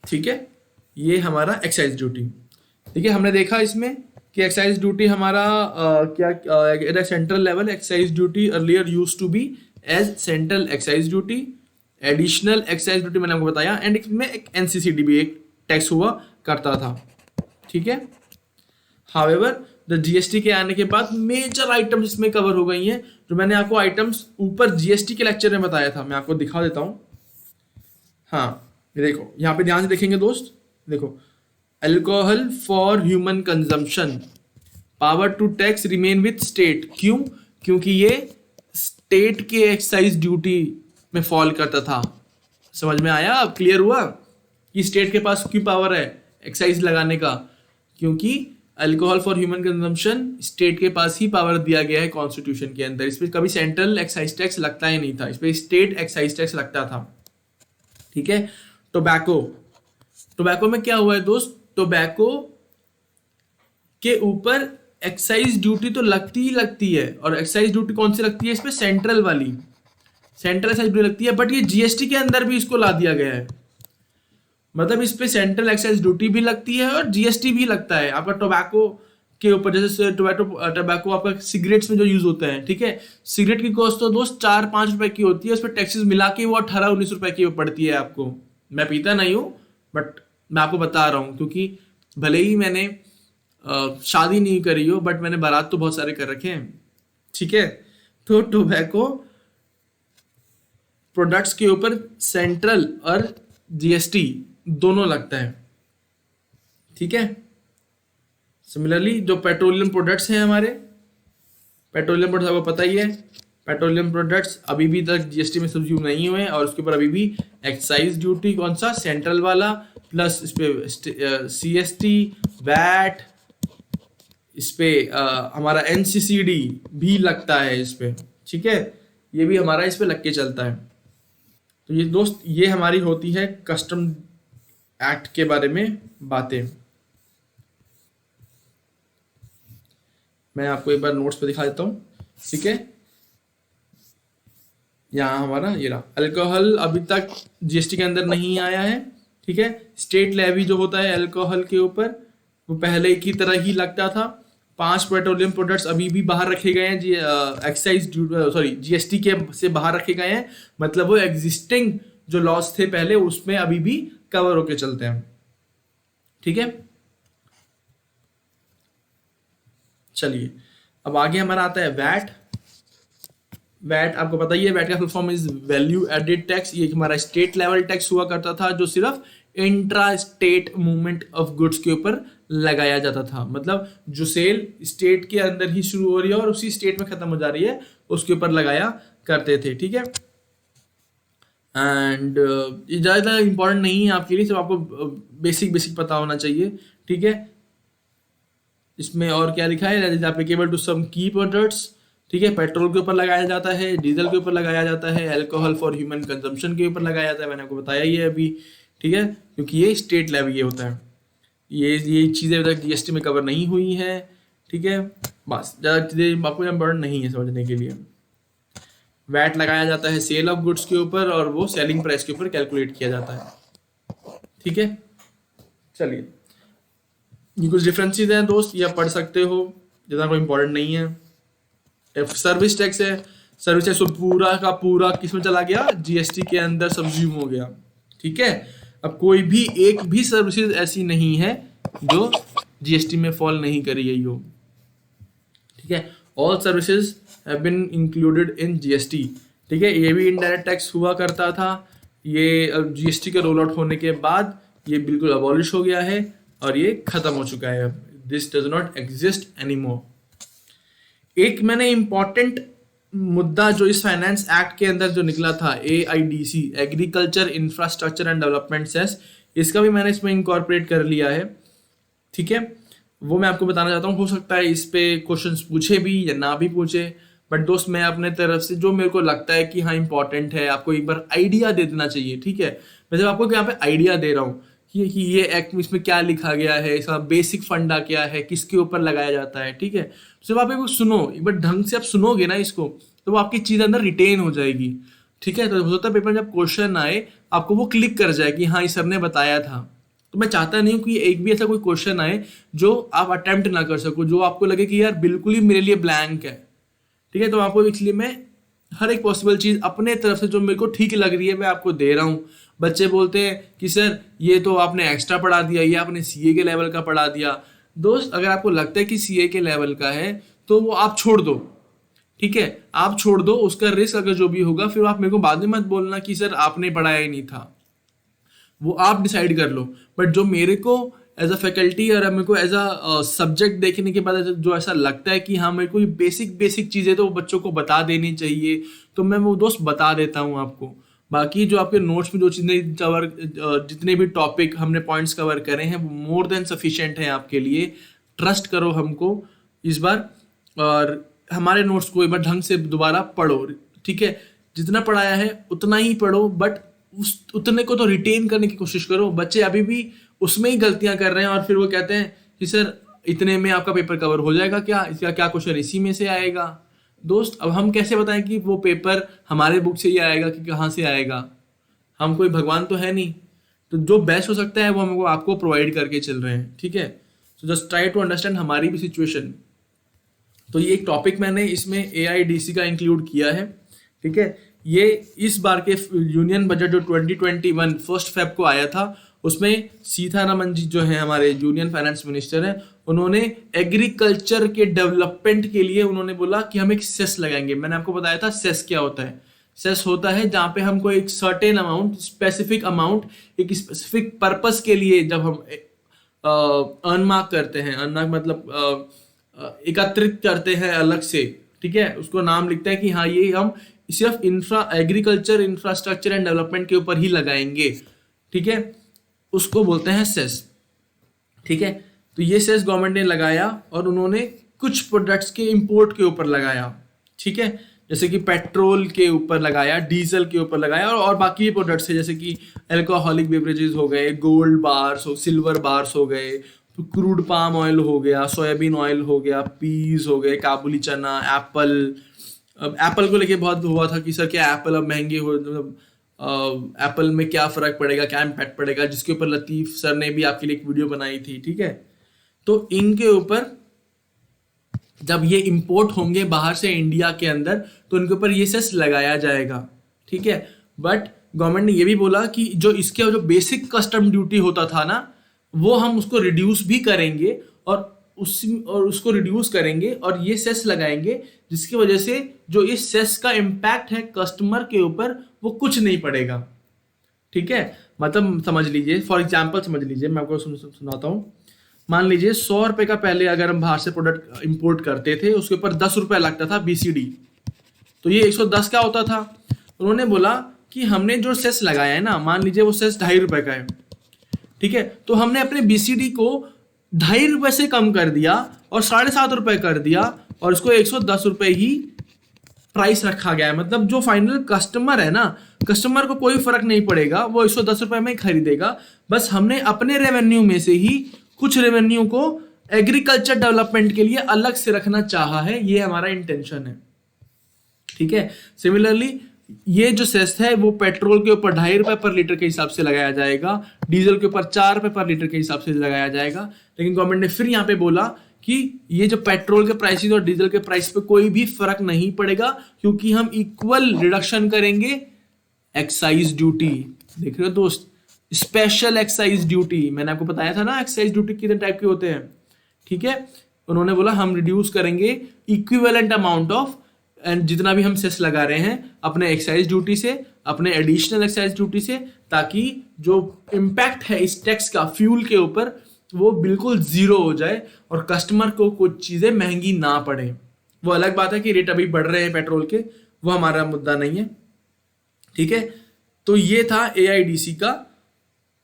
ठीक है। ये हमारा एक्साइज ड्यूटी, ठीक है, हमने देखा इसमें कि एक्साइज ड्यूटी हमारा क्या central level excise duty earlier use to be as central excise duty, additional excise duty मैंने आपको बताया, एंड इसमें एक एनसीसीडी भी एक टैक्स हुआ करता था, ठीक है। हाउएवर द जीएसटी के आने के बाद मेजर आइटम्स इसमें कवर हो गई हैं, जो मैंने आपको आइटम्स ऊपर जीएसटी के लेक्चर में बताया था, मैं आपको दिखा देता हूं। हाँ देखो, यहाँ पे ध्यान से देखेंगे दोस्त, देखो, alcohol for human consumption, power to tax remain with state, क्यों, क्योंकि ये स्टेट के एक्साइज ड्यूटी में फॉल करता था। समझ में आया, अब क्लियर हुआ कि स्टेट के पास क्यों पावर है एक्साइज लगाने का, क्योंकि alcohol for human consumption state के पास ही पावर दिया गया है कॉन्स्टिट्यूशन के अंदर। इस पर कभी सेंट्रल एक्साइज टैक्स लगता ही नहीं था, इस पर स्टेट एक्साइज टैक्स लगता था, ठीक है। टोबैको में क्या हुआ है दोस्त, टोबैको के ऊपर एक्साइज ड्यूटी तो लगती ही लगती है, और एक्साइज ड्यूटी कौन सी लगती है इस पे, सेंट्रल वाली, सेंट्रल एक्साइज ड्यूटी लगती है, बट ये जीएसटी के अंदर भी इसको ला दिया गया है। मतलब इस पे सेंट्रल एक्साइज ड्यूटी भी लगती है और जीएसटी भी लगता है आपका टोबैको के ऊपर। जैसे टोबैको आपका सिगरेट्स में जो यूज होता है, ठीक है, सिगरेट की कॉस्ट तो दोस्त 4-5 रुपए की होती है, उस पर टैक्सेस मिला के वो 18-19 रुपए की पड़ती है आपको। मैं पीता नहीं हूँ, बट मैं आपको बता रहा हूँ, क्योंकि भले ही मैंने शादी नहीं करी हो, बट मैंने बारात तो बहुत सारे कर रखे हैं, ठीक है। तो टोबैको प्रोडक्ट्स के ऊपर सेंट्रल और जीएसटी दोनों लगता है, ठीक है। सिमिलरली जो पेट्रोलियम प्रोडक्ट्स हैं हमारे, पेट्रोलियम प्रोडक्ट्स आपको पता ही है, पेट्रोलियम प्रोडक्ट्स अभी भी तक जीएसटी में सब्ज्यूम नहीं हुए हैं, और उसके ऊपर अभी भी एक्साइज ड्यूटी कौन सा, सेंट्रल वाला, प्लस इस पे सीएसटी, वैट, इस पे हमारा एनसीसीडी भी लगता है इस पे, ठीक है। ये भी हमारा इस पे लग के चलता है। तो ये दोस्त, ये हमारी होती है कस्टम एक्ट के बारे में बातें। मैं आपको एक बार नोट्स पे दिखा देता हूँ, ठीक है। यहाँ हमारा ये रहा, अल्कोहल अभी तक जीएसटी के अंदर नहीं आया है, ठीक है। स्टेट लेवी जो होता है अल्कोहल के ऊपर, वो पहले की तरह ही लगता था। 5 पेट्रोलियम प्रोडक्ट्स अभी भी बाहर रखे गए हैं, एक्साइज सॉरी जीएसटी के से बाहर रखे गए हैं, मतलब वो एग्जिस्टिंग जो लॉस थे पहले उसमें अभी भी कवर होके चलते हैं, ठीक है। चलिए अब आगे हमारा आता है वैट। वैट आपको पता ही है, वैट का full form is value added tax. ये हमारा स्टेट लेवल टैक्स हुआ करता था, जो सिर्फ intra state movement of goods के ऊपर लगाया जाता था। मतलब जो सेल स्टेट के अंदर ही शुरू हो रही है और उसी स्टेट में खत्म हो जा रही है, उसके ऊपर लगाया करते थे, ठीक है। एंड ये ज़्यादा इंपॉर्टेंट नहीं है आपके लिए, सिर्फ आपको बेसिक बेसिक पता होना चाहिए, ठीक है। इसमें और क्या लिखा है, एप्लीकेबल टू सम की प्रोडक्ट्स, ठीक है। पेट्रोल के ऊपर लगाया जाता है, डीजल के ऊपर लगाया जाता है, अल्कोहल फॉर ह्यूमन कंजम्पशन के ऊपर लगाया जाता है, मैंने आपको बताया ही है अभी, ठीक है। क्योंकि ये स्टेट लेवल ये होता है, ये चीज़ें अभी तक जीएसटी में कवर नहीं हुई है, ठीक है। बस ज़्यादा चीज़ें आपको इम्पोर्टेंट नहीं है समझने के लिए। वैट लगाया जाता है सेल ऑफ गुड्स के ऊपर, और वो सेलिंग प्राइस के ऊपर कैलकुलेट किया जाता है, ठीक है। चलिए, ये कुछ डिफरेंसेस हैं दोस्त, ये आप पढ़ सकते हो, ज़्यादा कोई इंपॉर्टेंट नहीं है। सर्विस टैक्स है, सर्विस टैक्स पूरा का पूरा किस में चला गया, जीएसटी के अंदर सब्ज्यूम हो गया, ठीक है। अब कोई भी एक भी सर्विसेज ऐसी नहीं है जो जीएसटी में फॉल नहीं करी गई हो, ठीक है। All services have been included in GST, ठीक है। ये भी इनडायरेक्ट टैक्स हुआ करता था, ये जीएसटी का रोल आउट होने के बाद ये बिल्कुल अबॉलिश हो गया है और ये खत्म हो चुका है, this does not exist anymore. एक मैंने इंपॉर्टेंट मुद्दा जो इस फाइनेंस एक्ट के अंदर जो निकला था, AIDC, agriculture infrastructure and development cess, इसका भी मैंने इसमें इंकॉर्पोरेट कर लिया है, ठीक है। वो मैं आपको बताना चाहता हूँ, हो सकता है इस पे क्वेश्चंस पूछे भी या ना भी पूछे, बट दोस्त मैं अपने तरफ से जो मेरे को लगता है कि हाँ इंपॉर्टेंट है, आपको एक बार आइडिया दे देना चाहिए, ठीक है। मैं जब आपको यहाँ पे आइडिया दे रहा हूँ कि ये एक्ट में इसमें क्या लिखा गया है, इसका बेसिक फंडा क्या है, किसके ऊपर लगाया जाता है, ठीक है। जब आप एक सुनो, एक बार ढंग से आप सुनोगे ना इसको, तो वो आपकी चीज़ अंदर रिटेन हो जाएगी, ठीक है। तो हो सकता है पेपर में जब क्वेश्चन आए आपको वो क्लिक कर जाए कि हाँ ये सर ने बताया था। तो मैं चाहता नहीं हूँ कि एक भी ऐसा कोई क्वेश्चन आए जो आप अटेम्प्ट ना कर सको, जो आपको लगे कि यार बिल्कुल ही मेरे लिए ब्लैंक है, ठीक है। तो आपको इसलिए मैं हर एक पॉसिबल चीज़ अपने तरफ से जो मेरे को ठीक लग रही है मैं आपको दे रहा हूँ। बच्चे बोलते हैं कि सर ये तो आपने एक्स्ट्रा पढ़ा दिया, ये आपने सीए के लेवल का पढ़ा दिया। दोस्त अगर आपको लगता है कि सीए के लेवल का है तो वो आप छोड़ दो, ठीक है, आप छोड़ दो, उसका रिस्क अगर जो भी होगा फिर आप मेरे को बाद में मत बोलना कि सर आपने पढ़ाया ही नहीं था, वो आप डिसाइड कर लो। बट जो मेरे को एज अ फैकल्टी और मेरे को एज अ सब्जेक्ट देखने के बाद जो ऐसा लगता है कि हाँ मेरे को ये बेसिक चीज़ें तो बच्चों को बता देनी चाहिए, तो मैं वो दोस्त बता देता हूँ आपको। बाकी जो आपके नोट्स में जो चीज़ें कवर, जितने भी टॉपिक हमने पॉइंट्स कवर करे हैं वो मोर देन सफिशिएंट है आपके लिए। ट्रस्ट करो हमको इस बार, और हमारे नोट्स को एक बार ढंग से दोबारा पढ़ो, ठीक है। जितना पढ़ाया है उतना ही पढ़ो, बट उस उतने को तो रिटेन करने की कोशिश करो। बच्चे अभी भी उसमें ही गलतियां कर रहे हैं और फिर वो कहते हैं कि सर इतने में आपका पेपर कवर हो जाएगा क्या, इसका क्या क्वेश्चन इसी में से आएगा। दोस्त अब हम कैसे बताएं कि वो पेपर हमारे बुक से ही आएगा कि कहाँ से आएगा, हम कोई भगवान तो है नहीं। तो जो बेस्ट हो सकता है वो हमको आपको प्रोवाइड करके चल रहे हैं, ठीक है। So just try to understand हमारी भी सिचुएशन। तो ये एक टॉपिक मैंने इसमें AIDC का इंक्लूड किया है, ठीक है। ये इस बार के यूनियन बजट जो 2021 फर्स्ट फेब को आया था, उसमें सीतारमन जी जो है हमारे यूनियन फाइनेंस मिनिस्टर हैं, उन्होंने एग्रीकल्चर के डेवलपमेंट के लिए उन्होंने बोला कि हम एक सेस लगाएंगे। मैंने आपको बताया था सेस क्या होता है। सेस होता है जहाँ पे हमको एक सर्टेन अमाउंट, स्पेसिफिक अमाउंट, एक स्पेसिफिक पर्पस के लिए जब हम अनमार्क करते हैं, अनमार्क मतलब एकत्रित करते हैं अलग से, ठीक है, उसको नाम लिखते हैं कि हाँ ये हम सिर्फ एग्रीकल्चर इंफ्रास्ट्रक्चर एंड डेवलपमेंट के ऊपर ही लगाएंगे, ठीक है, उसको बोलते हैं सेस, ठीक है। तो ये सेस गवर्नमेंट ने लगाया और उन्होंने कुछ प्रोडक्ट्स के इंपोर्ट के ऊपर लगाया, ठीक है, जैसे कि पेट्रोल के ऊपर लगाया, डीजल के ऊपर लगाया और बाकी प्रोडक्ट्स है जैसे कि अल्कोहलिक बेवरेजेस हो गए, गोल्ड बार्स हो, सिल्वर बार्स हो गए, क्रूड पाम ऑयल हो गया, सोयाबीन ऑयल हो गया, पीस हो गए, काबुली चना, एप्पल। अब एप्पल को लेके बहुत हुआ था कि सर क्या एप्पल अब महंगे हो, मतलब एप्पल में क्या फ़र्क पड़ेगा, क्या इम्पैक्ट पड़ेगा, जिसके ऊपर लतीफ़ सर ने भी आपके लिए एक वीडियो बनाई थी, ठीक है। तो इनके ऊपर जब ये इंपोर्ट होंगे बाहर से इंडिया के अंदर तो इनके ऊपर ये सेस लगाया जाएगा, ठीक है। बट गवर्नमेंट ने ये भी बोला कि जो इसके जो बेसिक कस्टम ड्यूटी होता था ना, वो हम उसको रिड्यूस भी करेंगे और उसको रिड्यूस करेंगे और ये सेस लगाएंगे, जिसकी वजह से जो इस सेस का इम्पैक्ट है कस्टमर के ऊपर वो कुछ नहीं पड़ेगा, ठीक है। मतलब समझ लीजिए, फॉर एग्जाम्पल समझ लीजिए, मैं आपको सुनाता हूँ। मान लीजिए 100 रुपये का पहले अगर हम बाहर से प्रोडक्ट इंपोर्ट करते थे, उसके ऊपर 10 रुपये लगता था BCD, तो ये 110 क्या होता था। उन्होंने बोला कि हमने जो सेस लगाया है ना, मान लीजिए वो सेस 2.5 रुपये का है, ठीक है, तो हमने अपने BCD को 2.5 रुपये से कम कर दिया और 7.5 रुपये कर दिया और इसको 110 रुपये ही प्राइस रखा गया है। मतलब जो फाइनल कस्टमर है ना, कस्टमर को कोई फर्क नहीं पड़ेगा, वो 110 रुपये में खरीदेगा। बस हमने अपने रेवेन्यू में से ही कुछ रेवेन्यू को एग्रीकल्चर डेवलपमेंट के लिए अलग से रखना चाहा है, ये हमारा इंटेंशन है, ठीक है। सिमिलरली ये जो सेस है वो पेट्रोल के ऊपर 2.5 रुपये पर लीटर के हिसाब से लगाया जाएगा, डीजल के ऊपर 4 रुपये पर लीटर के हिसाब से लगाया जाएगा। लेकिन गवर्नमेंट ने फिर यहाँ पे बोला कि ये जो पेट्रोल के प्राइसेस और डीजल के प्राइस पे कोई भी फर्क नहीं पड़ेगा, क्योंकि हम इक्वल रिडक्शन करेंगे एक्साइज ड्यूटी। देख रहे हो दोस्त, स्पेशल एक्साइज ड्यूटी, मैंने आपको बताया था ना एक्साइज ड्यूटी कितने टाइप के होते हैं, ठीक है। उन्होंने बोला हम रिड्यूस करेंगे इक्विवेलेंट अमाउंट ऑफ, एंड जितना भी हम सेस लगा रहे हैं अपने एक्साइज ड्यूटी से, अपने एडिशनल एक्साइज ड्यूटी से, ताकि जो इम्पैक्ट है इस टैक्स का फ्यूल के ऊपर वो बिल्कुल जीरो हो जाए और कस्टमर को कुछ चीज़ें महंगी ना पड़े। वो अलग बात है कि रेट अभी बढ़ रहे हैं पेट्रोल के, वो हमारा मुद्दा नहीं है, ठीक है। तो ये था AIDC का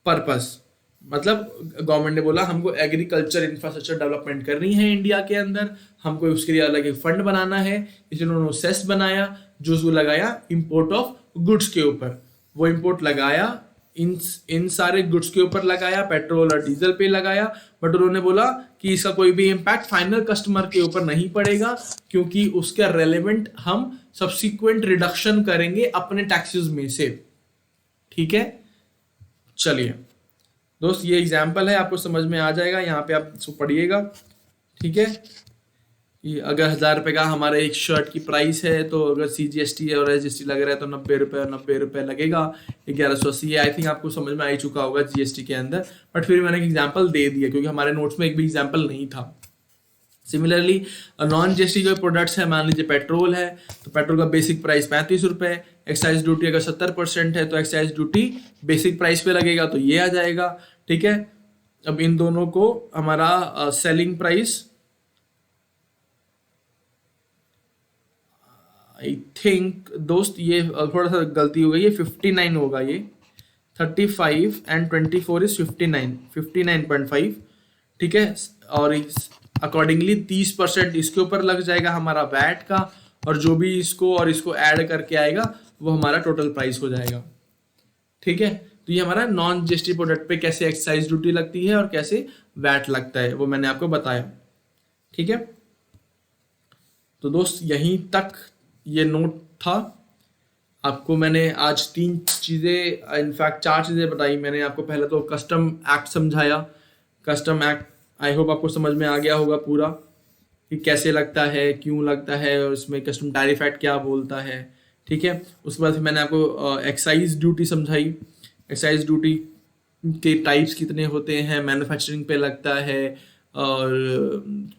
पर्पस। मतलब गवर्नमेंट ने बोला हमको एग्रीकल्चर इंफ्रास्ट्रक्चर डेवलपमेंट करनी है इंडिया के अंदर, हमको उसके लिए अलग एक फंड बनाना है, इसलिए उन्होंने सेस बनाया जो लगाया इंपोर्ट ऑफ गुड्स के ऊपर। वो इंपोर्ट लगाया इन सारे गुड्स के ऊपर लगाया, पेट्रोल और डीजल पे लगाया, बट उन्होंने बोला कि इसका कोई भी इम्पैक्ट फाइनल कस्टमर के ऊपर नहीं पड़ेगा, क्योंकि उसका रेलेवेंट हम सब्सिक्वेंट रिडक्शन करेंगे अपने टैक्सेस में से, ठीक है। चलिए दोस्त, ये एग्जाम्पल है, आपको समझ में आ जाएगा, यहाँ पे आप इसको पढ़िएगा, ठीक है। ये अगर 1000 रुपये का हमारे एक शर्ट की प्राइस है, तो अगर CGST और SGST लग रहा है तो 90 रुपये और 90 रुपये लगेगा, 1180। आई थिंक आपको समझ में आ ही चुका होगा GST के अंदर, बट फिर मैंने एक एग्जाम्पल दे दिया क्योंकि हमारे नोट्स में एक भी एग्जाम्पल नहीं था। सिमिलरली नॉन GST जो प्रोडक्ट्स है, मान लीजिए पेट्रोल है, तो पेट्रोल का बेसिक प्राइस 35 रुपये, एक्साइज ड्यूटी अगर 70% है तो एक्साइज ड्यूटी बेसिक प्राइस पे लगेगा, तो ये आ जाएगा, ठीक है। अब इन दोनों को हमारा सेलिंग प्राइस आई थिंक दोस्त, ये थोड़ा सा गलती हो गई, ये 59 होगा, ये 35 एंड 24 इज 59.5, ठीक है। और अकॉर्डिंगली 30% इसके ऊपर लग जाएगा हमारा वैट का, और जो भी इसको और इसको ऐड करके आएगा वो हमारा टोटल प्राइस हो जाएगा, ठीक है। तो ये हमारा नॉन जीएसटी प्रोडक्ट पे कैसे एक्साइज ड्यूटी लगती है और कैसे वैट लगता है वो मैंने आपको बताया। ठीक है, तो दोस्त यहीं तक ये नोट था। आपको मैंने आज 3 चीज़ें, इनफैक्ट 4 चीज़ें बताई मैंने आपको। पहले तो कस्टम एक्ट समझाया, कस्टम एक्ट आई होप आपको समझ में आ गया होगा पूरा कि कैसे लगता है, क्यों लगता है, और इसमें कस्टम टैरिफ एक्ट क्या बोलता है। ठीक है, उसके बाद फिर मैंने आपको एक्साइज ड्यूटी समझाई। एक्साइज ड्यूटी के टाइप्स कितने होते हैं, मैन्युफैक्चरिंग पे लगता है, और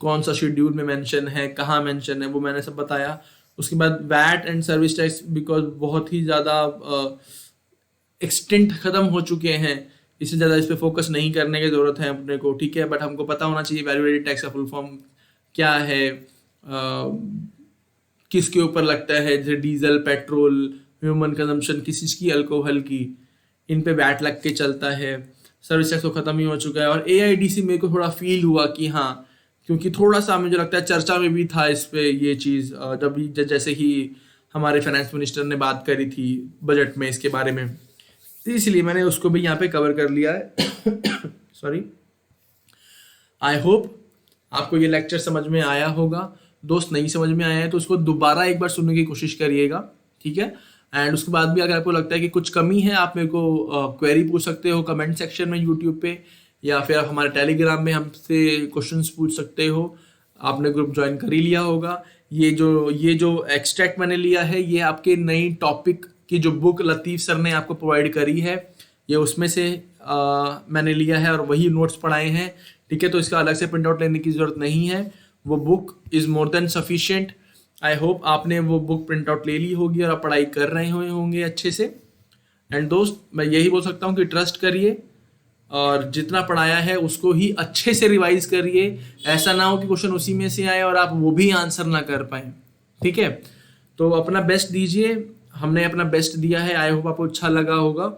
कौन सा शेड्यूल में मेंशन है, कहाँ मेंशन है, वो मैंने सब बताया। उसके बाद VAT and service tax, because बहुत ही ज़्यादा एक्सटेंट ख़त्म हो चुके हैं, इससे ज़्यादा इस पर फोकस नहीं करने की ज़रूरत है अपने को। ठीक है, बट हमको पता होना चाहिए वैल्यू एडेड टैक्स का फुल फॉर्म क्या है, किसके ऊपर लगता है, जैसे डीजल, पेट्रोल, ह्यूमन कंजम्पशन, किसी चीज़ की, अल्कोहल की, इन पे वैट लग के चलता है। सर्विस टैक्स तो ख़त्म ही हो चुका है। और एआईडीसी मेरे को थोड़ा फील हुआ कि हाँ, क्योंकि थोड़ा सा मुझे लगता है चर्चा में भी था इस पे ये चीज़, जब भी जैसे ही हमारे फाइनेंस मिनिस्टर ने बात करी थी बजट में इसके बारे में, तो इसलिए मैंने उसको भी यहाँ पे कवर कर लिया है। सॉरी। आई होप आपको ये लेक्चर समझ में आया होगा। दोस्त नहीं समझ में आया है तो उसको दोबारा एक बार सुनने की कोशिश करिएगा। ठीक है, एंड उसके बाद भी अगर आपको लगता है कि कुछ कमी है, आप मेरे को क्वेरी पूछ सकते हो कमेंट सेक्शन में यूट्यूब पे, या फिर आप हमारे टेलीग्राम में हमसे क्वेश्चंस पूछ सकते हो। आपने ग्रुप ज्वाइन कर ही लिया होगा। ये जो एक्सट्रैक्ट मैंने लिया है, ये आपके नई टॉपिक की जो बुक लतीफ़ सर ने आपको प्रोवाइड करी है, ये उसमें से मैंने लिया है और वही नोट्स पढ़ाए हैं। ठीक है, तो इसका अलग से प्रिंट आउट लेने की ज़रूरत नहीं है। वो book is more than sufficient. I hope आपने वो बुक प्रिंट आउट ले ली होगी और आप पढ़ाई कर रहे होंगे अच्छे से। एंड दोस्त मैं यही बोल सकता हूँ कि ट्रस्ट करिए और जितना पढ़ाया है उसको ही अच्छे से रिवाइज करिए। ऐसा ना हो कि क्वेश्चन उसी में से आए और आप वो भी आंसर ना कर पाए। ठीक है, तो अपना बेस्ट दीजिए। हमने अपना बेस्ट दिया है, आई होप आपको अच्छा लगा होगा।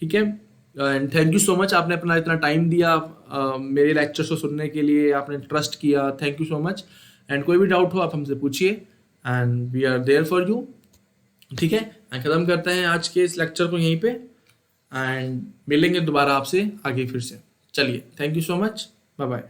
ठीक है, and thank you so much, आपने अपना इतना टाइम दिया मेरे लेक्चर्स को सुनने के लिए, आपने ट्रस्ट किया, thank you so much. And कोई भी डाउट हो आप हमसे पूछिए, and we are there for you. ठीक है, ख़त्म करते हैं आज के इस लेक्चर को यहीं पे, एंड मिलेंगे दोबारा आपसे आगे फिर से। चलिए, thank you so much, bye bye.